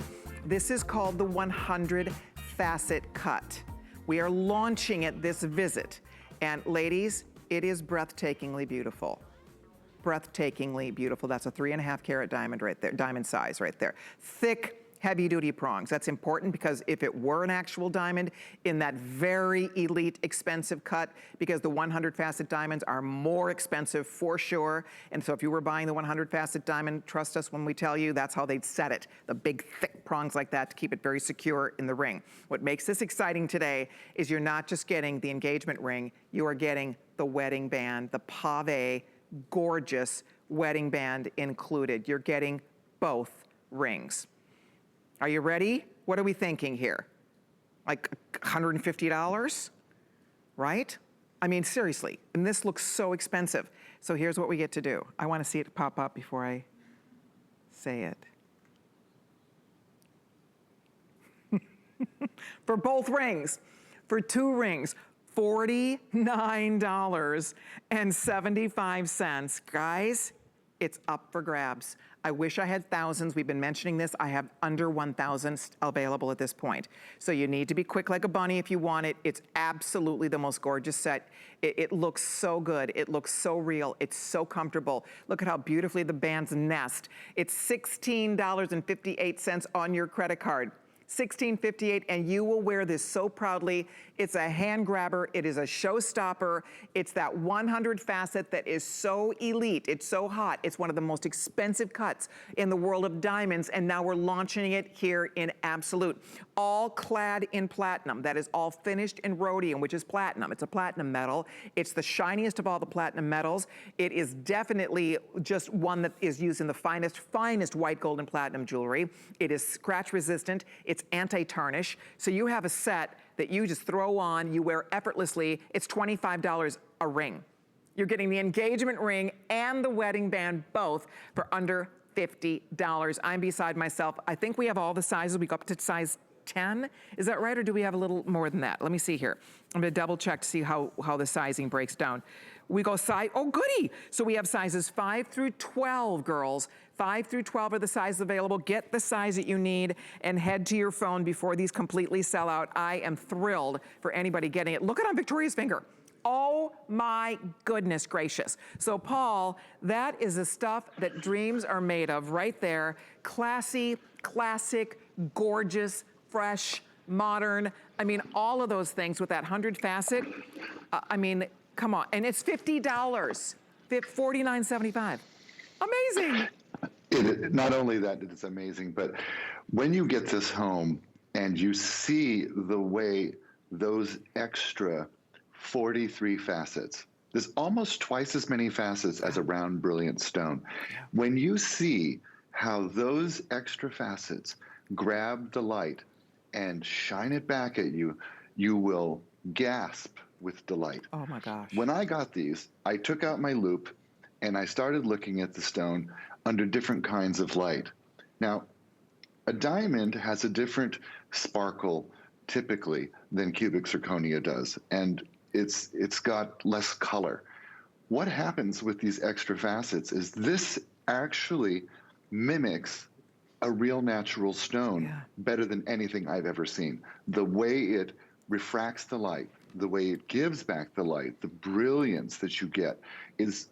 This is called the 100 facet cut. We are launching it this visit. And ladies, it is breathtakingly beautiful. Breathtakingly beautiful. That's a 3.5 carat diamond right there, diamond size right there. Thick, heavy duty prongs. That's important because if it were an actual diamond in that very elite expensive cut, because the 100 facet diamonds are more expensive for sure. And so if you were buying the 100 facet diamond, trust us when we tell you that's how they'd set it. The big thick prongs like that to keep it very secure in the ring. What makes this exciting today is you're not just getting the engagement ring, you are getting the wedding band, the pave, gorgeous wedding band included. You're getting both rings. Are you ready? What are we thinking here? Like $150, right? I mean, seriously, and this looks so expensive. So here's what we get to do. I want to see it pop up before I say it. For both rings, for 2 rings, $49.75. Guys, It's up for grabs. I wish I had thousands. We've been mentioning this. I have under 1,000 available at this point. So you need to be quick like a bunny if you want it. It's absolutely the most gorgeous set. It looks so good. It looks so real. It's so comfortable. Look at how beautifully the bands nest. It's $16.58 on your credit card. $16.58, and you will wear this so proudly. It's a hand grabber. It is a showstopper. It's that 100 facet that is so elite. It's so hot. It's one of the most expensive cuts in the world of diamonds, and now we're launching it here in Absolute. All clad in platinum. That is all finished in rhodium, which is platinum. It's a platinum metal. It's the shiniest of all the platinum metals. It is definitely just one that is used in the finest white, gold, and platinum jewelry. It is scratch resistant. It's anti-tarnish. So you have a set that you just throw on, you wear effortlessly. It's $25 a ring. You're getting the engagement ring and the wedding band both for under $50. I'm beside myself. I think we have all the sizes. We go up to size 10. Is that right, or do we have a little more than that? Let me see here. I'm gonna double check to see how the sizing breaks down. We go size, oh goody! So we have sizes 5 through 12, girls. 5 through 12 are the sizes available. Get the size that you need and head to your phone before these completely sell out. I am thrilled for anybody getting it. Look at on Victoria's finger. Oh my goodness gracious. So Paul, that is the stuff that dreams are made of right there. Classy, classic, gorgeous, fresh, modern. I mean, all of those things with that 100 facet. I mean, come on. And it's $50, $49.75. Amazing. Not only that, it's amazing, but when you get this home and you see the way those extra 43 facets, there's almost twice as many facets as a round brilliant stone. When you see how those extra facets grab the light and shine it back at you, you will gasp with delight. Oh my gosh. When I got these, I took out my loupe and I started looking at the stone under different kinds of light. Now, a diamond has a different sparkle typically than cubic zirconia does, and it's got less color. What happens with these extra facets is this actually mimics a real natural stone better than anything I've ever seen. The way it refracts the light, the way it gives back the light, the brilliance that you get is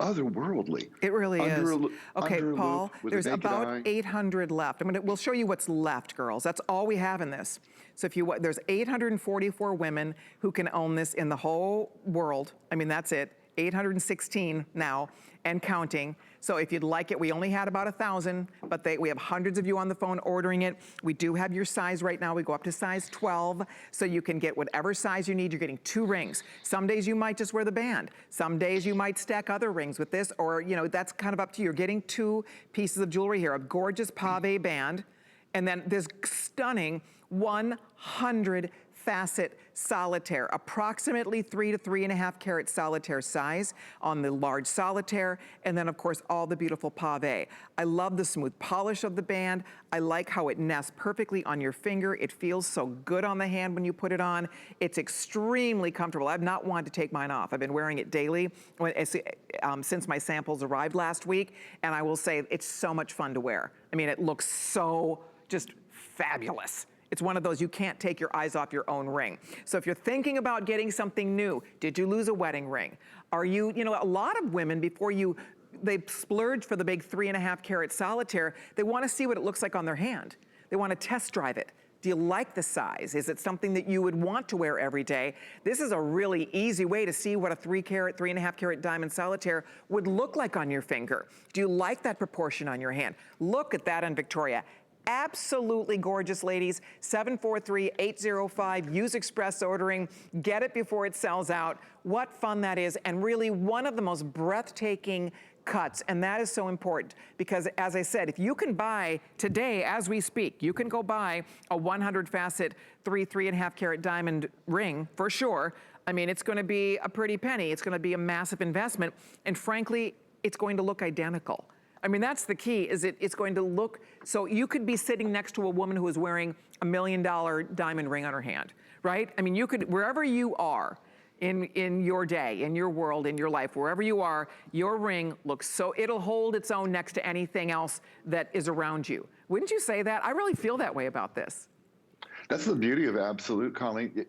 otherworldly. It really is. Okay, Paul, there's about 800 left. We'll show you what's left, girls. That's all we have in this. So there's 844 women who can own this in the whole world. I mean, that's it. 816 now and counting. So if you'd like it, we only had about 1,000, but we have hundreds of you on the phone ordering it. We do have your size right now. We go up to size 12, so you can get whatever size you need. You're getting 2 rings. Some days you might just wear the band. Some days you might stack other rings with this, or that's kind of up to you. You're getting 2 pieces of jewelry here, a gorgeous pave band, and then this stunning 100 facet solitaire, approximately 3 to 3.5 carat solitaire size on the large solitaire, and then of course all the beautiful pave. I love the smooth polish of the band. I like how it nests perfectly on your finger. It feels so good on the hand when you put it on. It's extremely comfortable. I've not wanted to take mine off. I've been wearing it daily since my samples arrived last week, and I will say it's so much fun to wear. I mean, it looks so just fabulous. It's one of those you can't take your eyes off your own ring. So if you're thinking about getting something new, did you lose a wedding ring? Are you a lot of women, before they splurge for the big 3.5 carat solitaire, they want to see what it looks like on their hand. They want to test drive it. Do you like the size? Is it something that you would want to wear every day? This is a really easy way to see what a 3.5 carat diamond solitaire would look like on your finger. Do you like that proportion on your hand? Look at that on Victoria. Absolutely gorgeous, ladies. 743-805, use express ordering, get it before it sells out. What fun that is, and really one of the most breathtaking cuts, and that is so important because, as I said, if you can buy today, as we speak, you can go buy a 100 facet 3.5 carat diamond ring for sure. I mean, it's gonna be a pretty penny. It's gonna be a massive investment, and frankly, it's going to look identical. I mean, that's the key, is it's going to look, so you could be sitting next to a woman who is wearing $1 million diamond ring on her hand, right? I mean, you could, wherever you are, in your day, in your world, in your life, wherever you are, your ring looks so, it'll hold its own next to anything else that is around you. Wouldn't you say that? I really feel that way about this. That's the beauty of absolute, Colleen.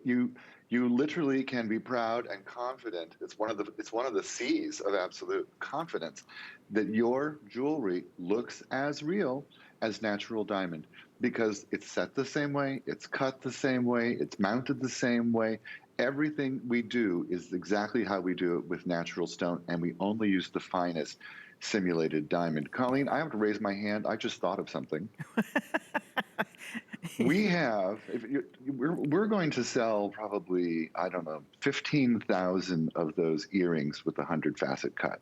You literally can be proud and confident. It's one of the C's of absolute confidence, that your jewelry looks as real as natural diamond, because it's set the same way, it's cut the same way, it's mounted the same way. Everything we do is exactly how we do it with natural stone, and we only use the finest simulated diamond. Colleen, I have to raise my hand. I just thought of something. We have, we're going to sell probably, I don't know, 15,000 of those earrings with the 100 facet cut.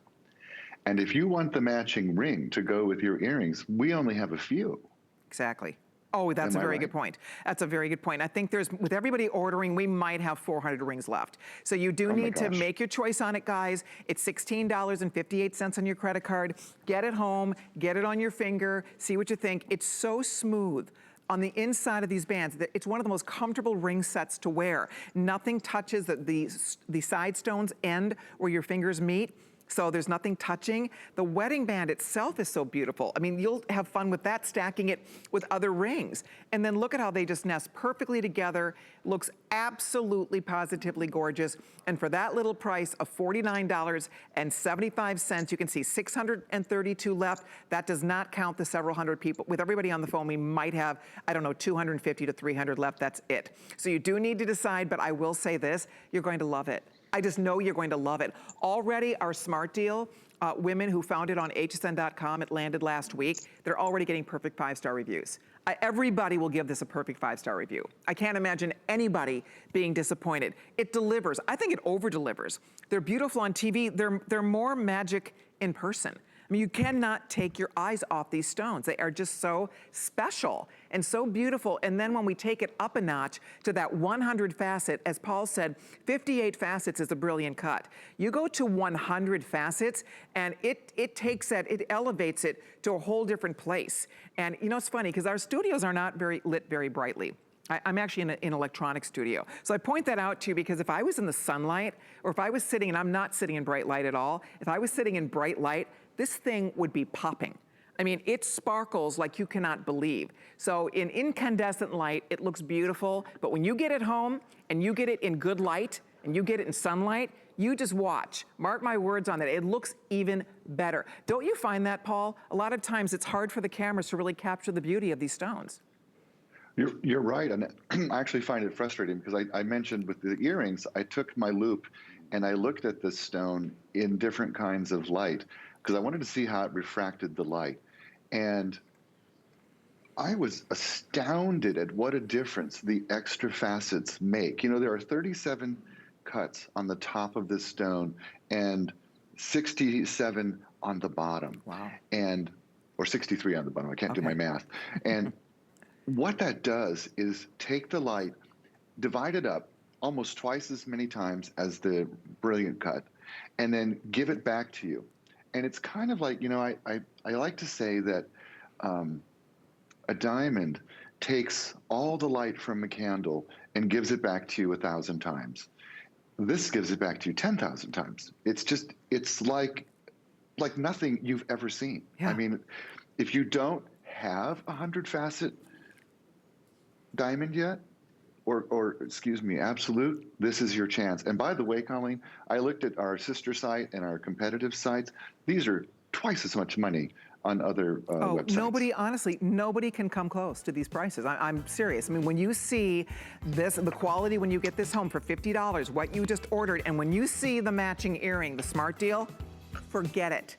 And if you want the matching ring to go with your earrings, we only have a few. Exactly. Oh, that's a very good point. That's a very good point. I think there's, with everybody ordering, we might have 400 rings left. So you do need to make your choice on it, guys. It's $16.58 on your credit card. Get it home, get it on your finger, see what you think. It's so smooth on the inside of these bands. It's one of the most comfortable ring sets to wear. Nothing touches the side stones end where your fingers meet. So there's nothing touching. The wedding band itself is so beautiful. I mean, you'll have fun with that, stacking it with other rings. And then look at how they just nest perfectly together. Looks absolutely, positively gorgeous. And for that little price of $49.75, you can see 632 left. That does not count the several hundred people. With everybody on the phone, we might have, I don't know, 250 to 300 left. That's it. So you do need to decide, but I will say this, you're going to love it. I just know you're going to love it. Already our smart deal, women who found it on hsn.com, it landed last week, they're already getting perfect 5-star reviews. Everybody will give this a perfect 5-star review. I can't imagine anybody being disappointed. It delivers. I think it over-delivers. They're beautiful on TV. They're more magic in person. I mean, you cannot take your eyes off these stones. They are just so special and so beautiful. And then when we take it up a notch to that 100 facet, as Paul said, 58 facets is a brilliant cut. You go to 100 facets and it takes that, it elevates it to a whole different place. And you know, it's funny because our studios are not lit very brightly. I'm actually in an electronic studio. So I point that out to you because if I was in the sunlight, or if I was sitting, and I'm not sitting in bright light at all, if I was sitting in bright light, this thing would be popping. I mean, it sparkles like you cannot believe. So in incandescent light, it looks beautiful, but when you get it home and you get it in good light and you get it in sunlight, you just watch. Mark my words on that. It looks even better. Don't you find that, Paul? A lot of times it's hard for the cameras to really capture the beauty of these stones. You're right, and I actually find it frustrating because I mentioned with the earrings, I took my loop and I looked at this stone in different kinds of light because I wanted to see how it refracted the light. And I was astounded at what a difference the extra facets make. You know, there are 37 cuts on the top of this stone and 67 on the bottom. Wow. Or 63 on the bottom. I can't do my math. And what that does is take the light, divide it up almost twice as many times as the brilliant cut, and then give it back to you. And it's kind of like, you know, I like to say that a diamond takes all the light from a candle and gives it back to you 1,000 times. This gives it back to you 10,000 times. It's like nothing you've ever seen. Yeah. I mean, if you don't have a 100 facet diamond yet, or excuse me, absolute, this is your chance. And by the way, Colleen, I looked at our sister site and our competitive sites. These are twice as much money on other websites. Honestly, nobody can come close to these prices. I'm serious. I mean, when you see this, the quality, when you get this home for $50, what you just ordered, and when you see the matching earring, the smart deal, forget it.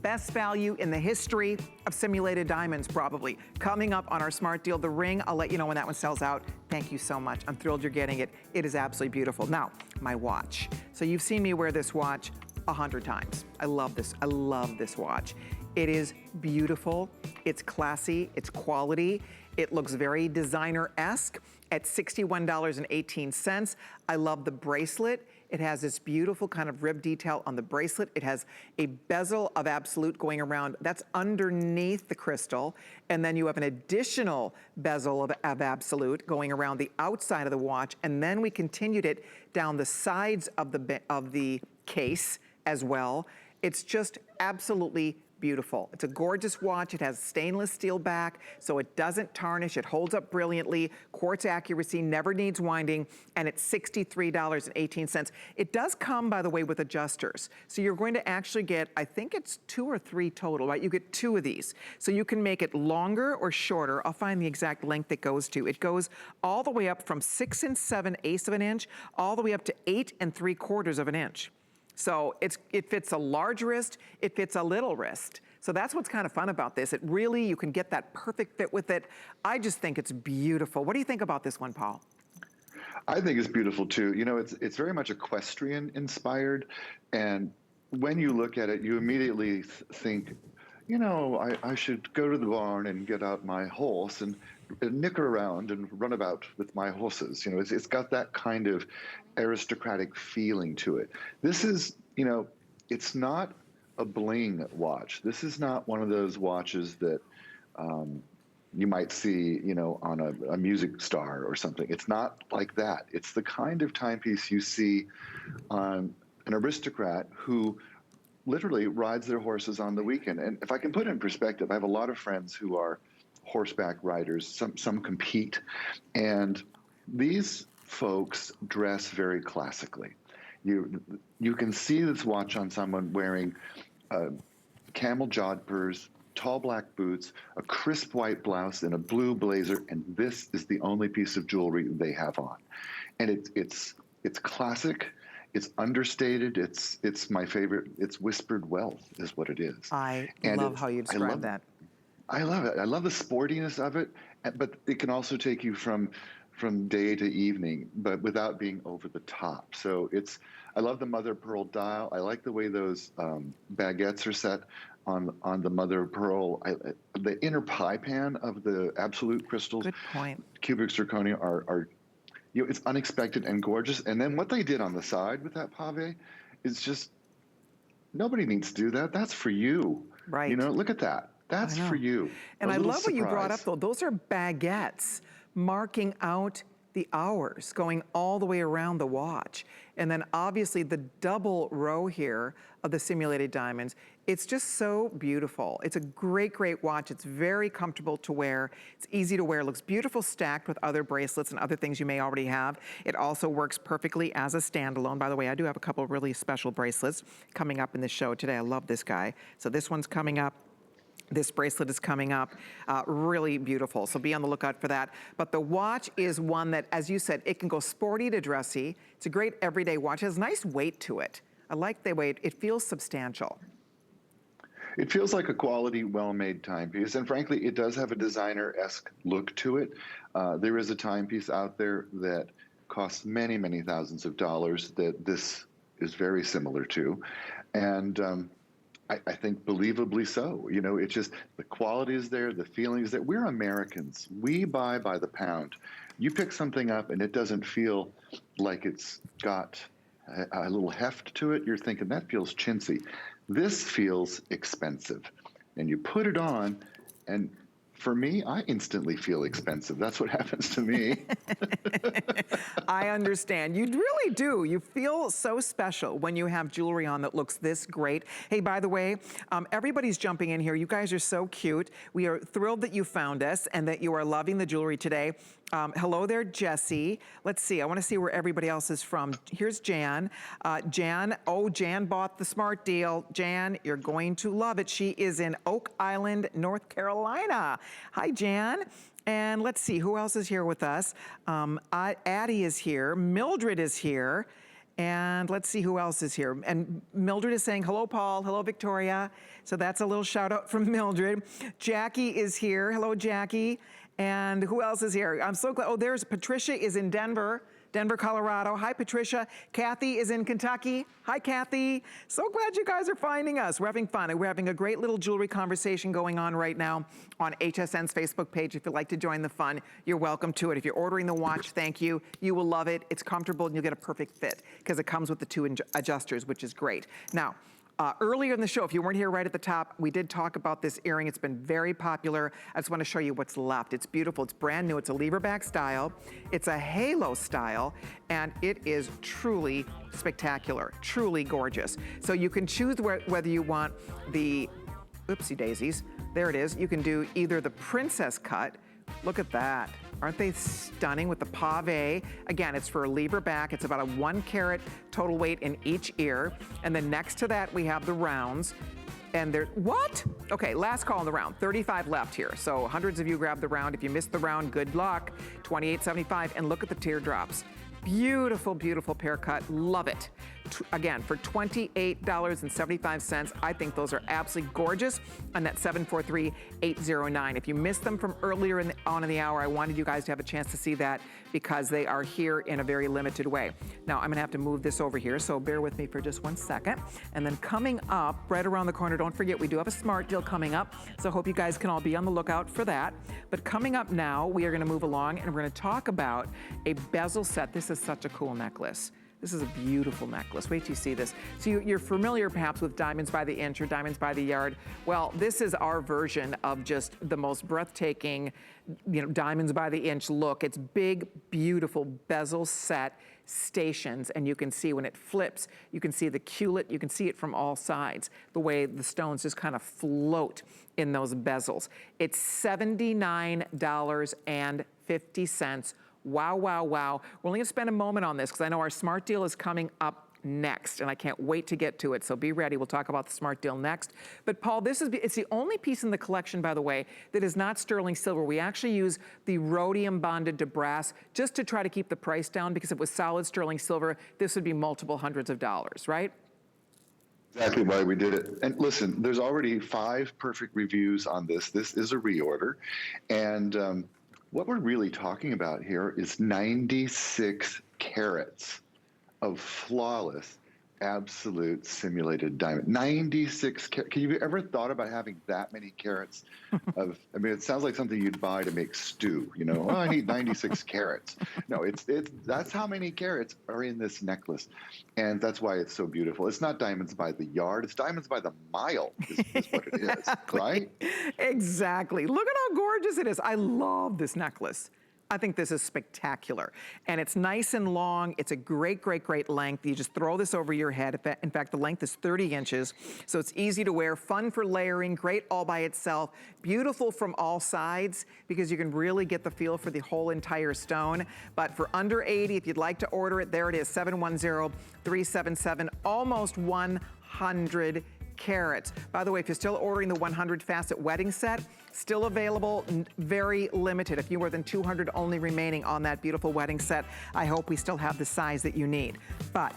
Best value in the history of simulated diamonds, probably. Coming up on our smart deal, the ring, I'll let you know when that one sells out. Thank you so much. I'm thrilled you're getting it. It is absolutely beautiful. Now, my watch. So you've seen me wear this watch 100 times. I love this. I love this watch. It is beautiful. It's classy. It's quality. It looks very designer-esque at $61.18. I love the bracelet. It has this beautiful kind of rib detail on the bracelet. It has a bezel of absolute going around. That's underneath the crystal. And then you have an additional bezel of absolute going around the outside of the watch. And then we continued it down the sides of the case as well. It's just absolutely beautiful. It's a gorgeous watch. It has stainless steel back, so it doesn't tarnish. It holds up brilliantly. Quartz accuracy, never needs winding, and it's $63.18. It does come, by the way, with adjusters. So you're going to actually get, I think it's 2 or 3 total, right? You get 2 of these. So you can make it longer or shorter. I'll find the exact length it goes to. It goes all the way up from 6 7/8 of an inch, all the way up to 8 3/4 of an inch. So it fits a large wrist, it fits a little wrist. So that's what's kind of fun about this. It really, you can get that perfect fit with it. I just think it's beautiful. What do you think about this one, Paul? I think it's beautiful too. You know, it's very much equestrian inspired. And when you look at it, you immediately think, you know, I should go to the barn and get out my horse and nicker around and run about with my horses. You know, it's got that kind of aristocratic feeling to it. This is, you know, it's not a bling watch. This is not one of those watches that you might see, you know, on a music star or something. It's not like that. It's the kind of timepiece you see on an aristocrat who literally rides their horses on the weekend. And if I can put it in perspective, I have a lot of friends who are horseback riders. Some compete, and these folks dress very classically. You can see this watch on someone wearing camel jodhpurs, tall black boots, a crisp white blouse, and a blue blazer, and this is the only piece of jewelry they have on. And it's classic. It's understated. It's my favorite. It's whispered wealth is what it is. I love how you describe that. I love it. I love the sportiness of it, but it can also take you from day to evening, but without being over the top. So I love the mother of pearl dial. I like the way those baguettes are set on the mother of pearl. The inner pie pan of the absolute crystals, good point, cubic zirconia are you know, it's unexpected and gorgeous. And then what they did on the side with that pave is just, nobody needs to do that. That's for you. Right. You know, look at that. That's for you. And I love what you brought up, though. Those are baguettes marking out the hours, going all the way around the watch. And then obviously the double row here of the simulated diamonds. It's just so beautiful. It's a great, great watch. It's very comfortable to wear. It's easy to wear. It looks beautiful stacked with other bracelets and other things you may already have. It also works perfectly as a standalone. By the way, I do have a couple of really special bracelets coming up in the show today. I love this guy. So this one's coming up. This bracelet is coming up, really beautiful, so be on the lookout for that. But the watch is one that, as you said, it can go sporty to dressy. It's a great everyday watch. It has nice weight to it. I like the weight. It feels substantial. It feels like a quality, well-made timepiece, and frankly, it does have a designer-esque look to it. There is a timepiece out there that costs many, many thousands of dollars that this is very similar to, and I think believably so. You know, it's just the quality is there, the feeling is there. We're Americans. We buy by the pound. You pick something up and it doesn't feel like it's got a little heft to it. You're thinking, that feels chintzy. This feels expensive. And you put it on, and for me, I instantly feel expensive. That's what happens to me. I understand. You really do. You feel so special when you have jewelry on that looks this great. Hey, by the way, everybody's jumping in here. You guys are so cute. We are thrilled that you found us and that you are loving the jewelry today. Hello there, Jesse. Let's see. I want to see where everybody else is from. Here's Jan. Jan bought the smart deal. Jan, you're going to love it. She is in Oak Island, North Carolina. Hi, Jan. And let's see, who else is here with us? Addie is here. Mildred is here. And let's see who else is here. And Mildred is saying, hello, Paul. Hello, Victoria. So that's a little shout out from Mildred. Jackie is here. Hello, Jackie. And who else is here? I'm so glad. Oh, there's Patricia is in Denver, Denver, Colorado. Hi, Patricia. Kathy is in Kentucky. Hi, Kathy. So glad you guys are finding us. We're having fun. We're having a great little jewelry conversation going on right now on HSN's Facebook page. If you'd like to join the fun, you're welcome to it. If you're ordering the watch, thank you. You will love it. It's comfortable and you'll get a perfect fit because it comes with the 2 adjusters, which is great. Now, earlier in the show, if you weren't here right at the top, we did talk about this earring. It's been very popular. I just want to show you what's left. It's beautiful. It's brand new. It's a lever back style. It's a halo style, and it is truly spectacular, truly gorgeous. So you can choose whether you want the, oopsie daisies, there it is. You can do either the princess cut. Look at that. Aren't they stunning with the pave? Again, it's for a lever back. It's about a 1 carat total weight in each ear. And then next to that, we have the rounds. And they're, what? Okay, last call on the round, 35 left here. So hundreds of you grabbed the round. If you missed the round, good luck. $28.75, and look at the teardrops. Beautiful, beautiful pear cut, love it. Again, for $28.75, I think those are absolutely gorgeous on that 743-809. If you missed them from earlier on in the hour, I wanted you guys to have a chance to see that because they are here in a very limited way. Now, I'm gonna have to move this over here, so bear with me for just 1 second. And then coming up, right around the corner, don't forget, we do have a smart deal coming up, so I hope you guys can all be on the lookout for that. But coming up now, we are gonna move along and we're gonna talk about a bezel set. This is such a cool necklace. This is a beautiful necklace. Wait till you see this. So you're familiar perhaps with diamonds by the inch or diamonds by the yard. Well, this is our version of just the most breathtaking, diamonds by the inch look. It's big, beautiful bezel set stations, and you can see when it flips, you can see the culet, you can see it from all sides, the way the stones just kind of float in those bezels. It's $79.50. Wow, wow, wow. We're only gonna spend a moment on this because I know our smart deal is coming up next and I can't wait to get to it, so be ready. We'll talk about the smart deal next. But Paul, it's the only piece in the collection, by the way, that is not sterling silver. We actually use the rhodium bonded to brass just to try to keep the price down, because if it was solid sterling silver, this would be multiple hundreds of dollars, right? Exactly why we did it. And listen, there's already 5 perfect reviews on this. This is a reorder. And what we're really talking about here is 96 carats of flawless, absolute simulated diamond. 96 carats. Can you ever thought about having that many carats of, I mean, it sounds like something you'd buy to make stew, Oh, I need 96 carats. No, that's how many carats are in this necklace. And that's why it's so beautiful. It's not diamonds by the yard, it's diamonds by the mile is what it is, Exactly. Right? Exactly. Look at how gorgeous it is. I love this necklace. I think this is spectacular. And it's nice and long. It's a great, great, great length. You just throw this over your head. In fact, the length is 30 inches, so it's easy to wear, fun for layering, great all by itself, beautiful from all sides because you can really get the feel for the whole entire stone. But for under 80, if you'd like to order it, there it is, 710-377, almost 100 carats. By the way, if you're still ordering the 100 facet wedding set, still available, very limited. A few more than 200 only remaining on that beautiful wedding set. I hope we still have the size that you need. But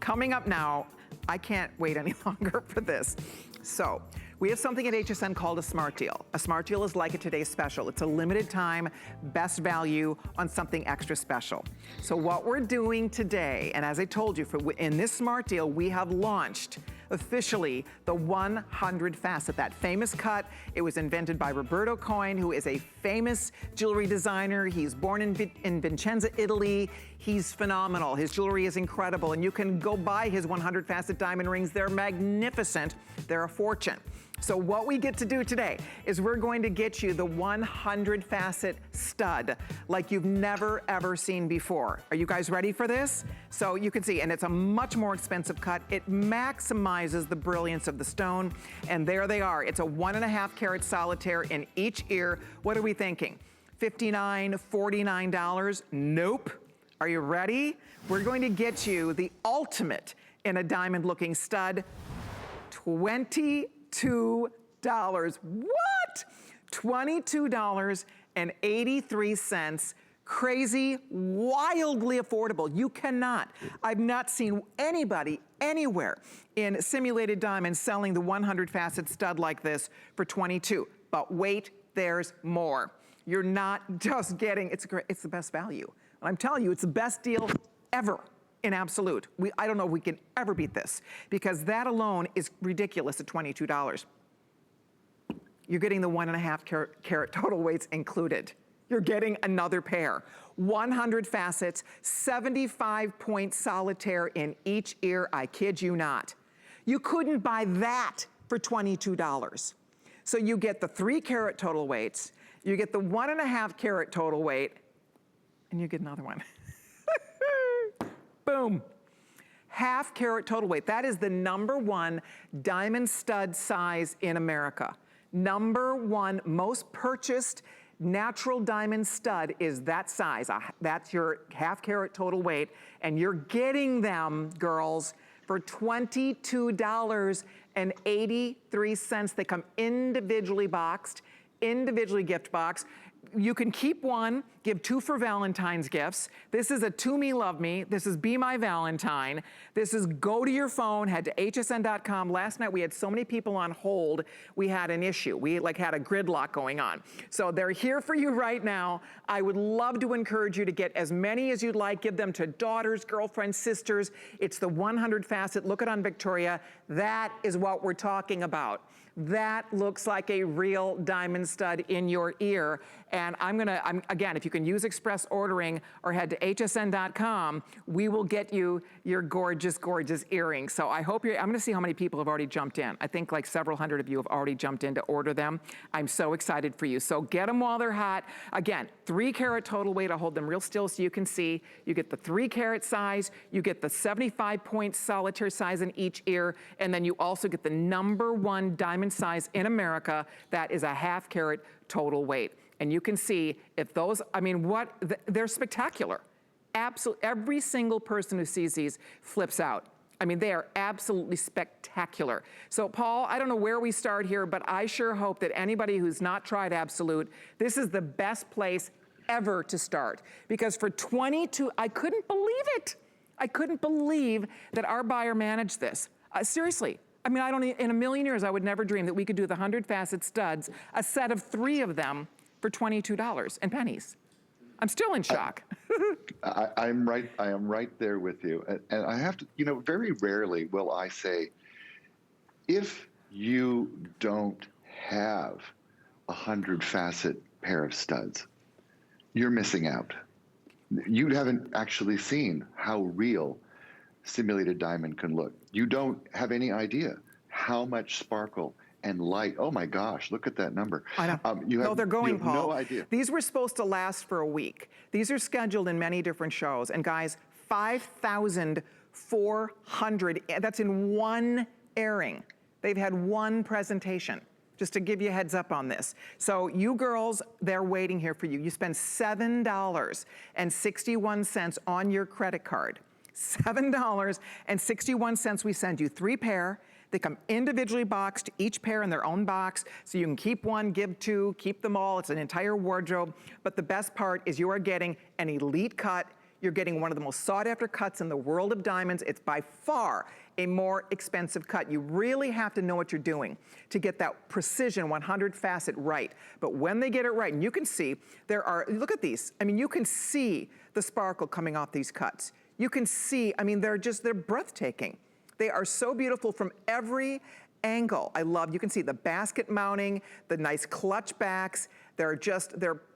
coming up now, I can't wait any longer for this. So we have something at HSN called a smart deal. A smart deal is like a today's special. It's a limited time, best value on something extra special. So what we're doing today, and as I told you, in this smart deal, we have launched officially the 100 facet, that famous cut. It was invented by Roberto Coin, who is a famous jewelry designer. He's born in Vicenza, Italy. He's phenomenal. His jewelry is incredible, and you can go buy his 100 facet diamond rings. They're magnificent. They're a fortune. So what we get to do today is we're going to get you the 100 facet stud like you've never ever seen before. Are you guys ready for this? So you can see, and it's a much more expensive cut. It maximizes the brilliance of the stone, and there they are. It's a 1.5 carat solitaire in each ear. What are we thinking? $59, $49? Nope. Are you ready? We're going to get you the ultimate in a diamond looking stud, $22. What? $22.83. Crazy, wildly affordable. You cannot. I've not seen anybody anywhere in simulated diamonds selling the 100 facet stud like this for $22. But wait, there's more. You're not just getting, it's the best value. And I'm telling you, it's the best deal ever in absolute. I don't know if we can ever beat this, because that alone is ridiculous at $22. You're getting the 1.5 carat total weights included. You're getting another pair. 100 facets, 75-point solitaire in each ear, I kid you not. You couldn't buy that for $22. So you get the 3 carat total weights, you get the 1.5 carat total weight, and you get another one. Boom. 1/2 carat total weight. That is the #1 diamond stud size in America. #1 most purchased natural diamond stud is that size. That's your 1/2 carat total weight. And you're getting them, girls, for $22.83. They come individually boxed, individually gift boxed. You can keep one, give 2 for Valentine's gifts. This is a To Me, Love Me. This is Be My Valentine. This is go to your phone, head to hsn.com. Last night we had so many people on hold, we had an issue. We had a gridlock going on. So they're here for you right now. I would love to encourage you to get as many as you'd like. Give them to daughters, girlfriends, sisters. It's the 100 facet. Look it on Victoria. That is what we're talking about. That looks like a real diamond stud in your ear. And again, if you can use express ordering or head to hsn.com, we will get you your gorgeous, gorgeous earrings. So I'm gonna see how many people have already jumped in. I think like several hundred of you have already jumped in to order them. I'm so excited for you. So get them while they're hot. Again, 3 carat total weight. I'll hold them real still so you can see. You get the 3 carat size, you get the 75-point solitaire size in each ear, and then you also get the #1 diamond size in America. That is a 1/2 carat total weight. And you can see if those, they're spectacular. Absolutely, every single person who sees these flips out. I mean, they are absolutely spectacular. So Paul, I don't know where we start here, but I sure hope that anybody who's not tried Absolute, this is the best place ever to start. Because for $22, I couldn't believe it. I couldn't believe that our buyer managed this. Seriously. I mean, in a million years, I would never dream that we could do the 100 facet studs, a set of 3 of them for $22 and pennies. I'm still in shock. I am right there with you. And I have to, very rarely will I say, if you don't have a 100 facet pair of studs, you're missing out. You haven't actually seen how real simulated diamond can look. You don't have any idea how much sparkle and light. Oh my gosh, look at that number. I know. They're going, Paul. No idea. These were supposed to last for a week. These are scheduled in many different shows. And guys, 5,400, that's in one airing. They've had one presentation, just to give you a heads up on this. So you girls, they're waiting here for you. You spend $7.61 on your credit card. $7.61 we send you 3 pair. They come individually boxed, each pair in their own box, so you can keep one, give 2, keep them all. It's an entire wardrobe. But the best part is you are getting an elite cut. You're getting one of the most sought after cuts in the world of diamonds. It's by far a more expensive cut. You really have to know what you're doing to get that precision 100 facet right. But when they get it right, and you can see, look at these. I mean, you can see the sparkle coming off these cuts. You can see, they're breathtaking. They are so beautiful from every angle. you can see the basket mounting, the nice clutch backs. They're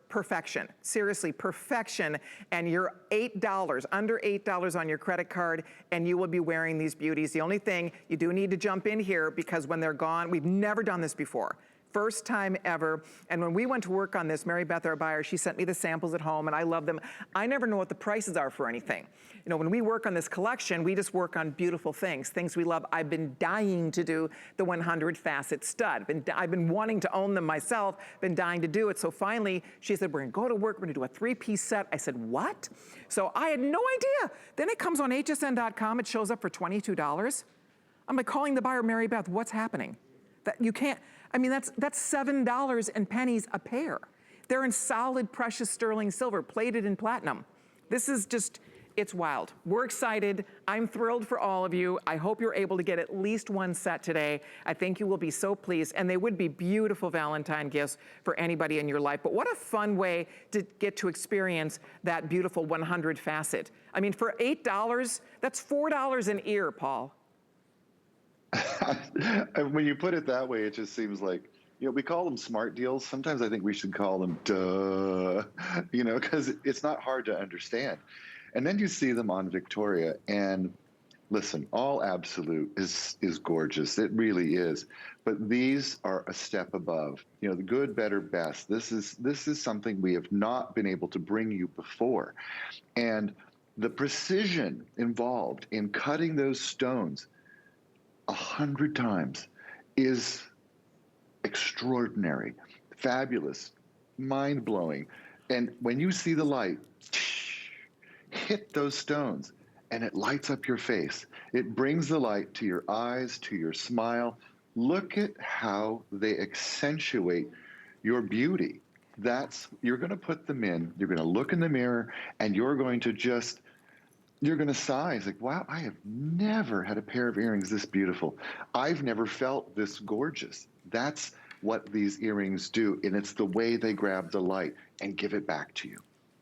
perfection. Seriously, perfection. And you're $8, under $8 on your credit card, and you will be wearing these beauties. The only thing, you do need to jump in here because when they're gone, we've never done this before. First time ever. And when we went to work on this, Mary Beth, our buyer, she sent me the samples at home and I love them. I never know what the prices are for anything. When we work on this collection, we just work on beautiful things we love. I've been dying to do the 100 facet stud. I've been wanting to own them myself, been dying to do it. So finally, she said, we're gonna go to work, we're gonna do a 3-piece set. I said, what? So I had no idea. Then it comes on hsn.com, it shows up for $22. I'm like calling the buyer, Mary Beth, what's happening? That you can't, that's $7 and pennies a pair. They're in solid precious sterling silver, plated in platinum. This is just, It's wild. We're excited. I'm thrilled for all of you. I hope you're able to get at least one set today. I think you will be so pleased, and they would be beautiful Valentine gifts for anybody in your life. But what a fun way to get to experience that beautiful 100 facet. I mean, for $8, that's $4 an ear, Paul. When you put it that way, it just seems like, you know, we call them smart deals. Sometimes I think we should call them duh, you know, because it's not hard to understand. And then you see them on Victoria, and listen, all absolute is gorgeous. It really is. But these are a step above. You know, the good, better, best. This is something we have not been able to bring you before. And the precision involved in cutting those stones 100 times is extraordinary, fabulous, mind-blowing. And when you see the light hit those stones and it lights up your face, it brings the light to your eyes, to your smile. Look at how they accentuate your beauty. You're going to put them in, you're going to look in the mirror, and you're going to sigh. It's like, wow, I have never had a pair of earrings this beautiful. I've never felt this gorgeous. That's what these earrings do, and it's the way they grab the light and give it back to you.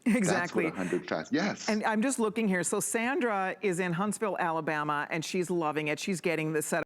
Exactly. That's what 100 fast. Yes. And I'm just looking here. So Sandra is in Huntsville, Alabama, and she's loving it. She's getting this set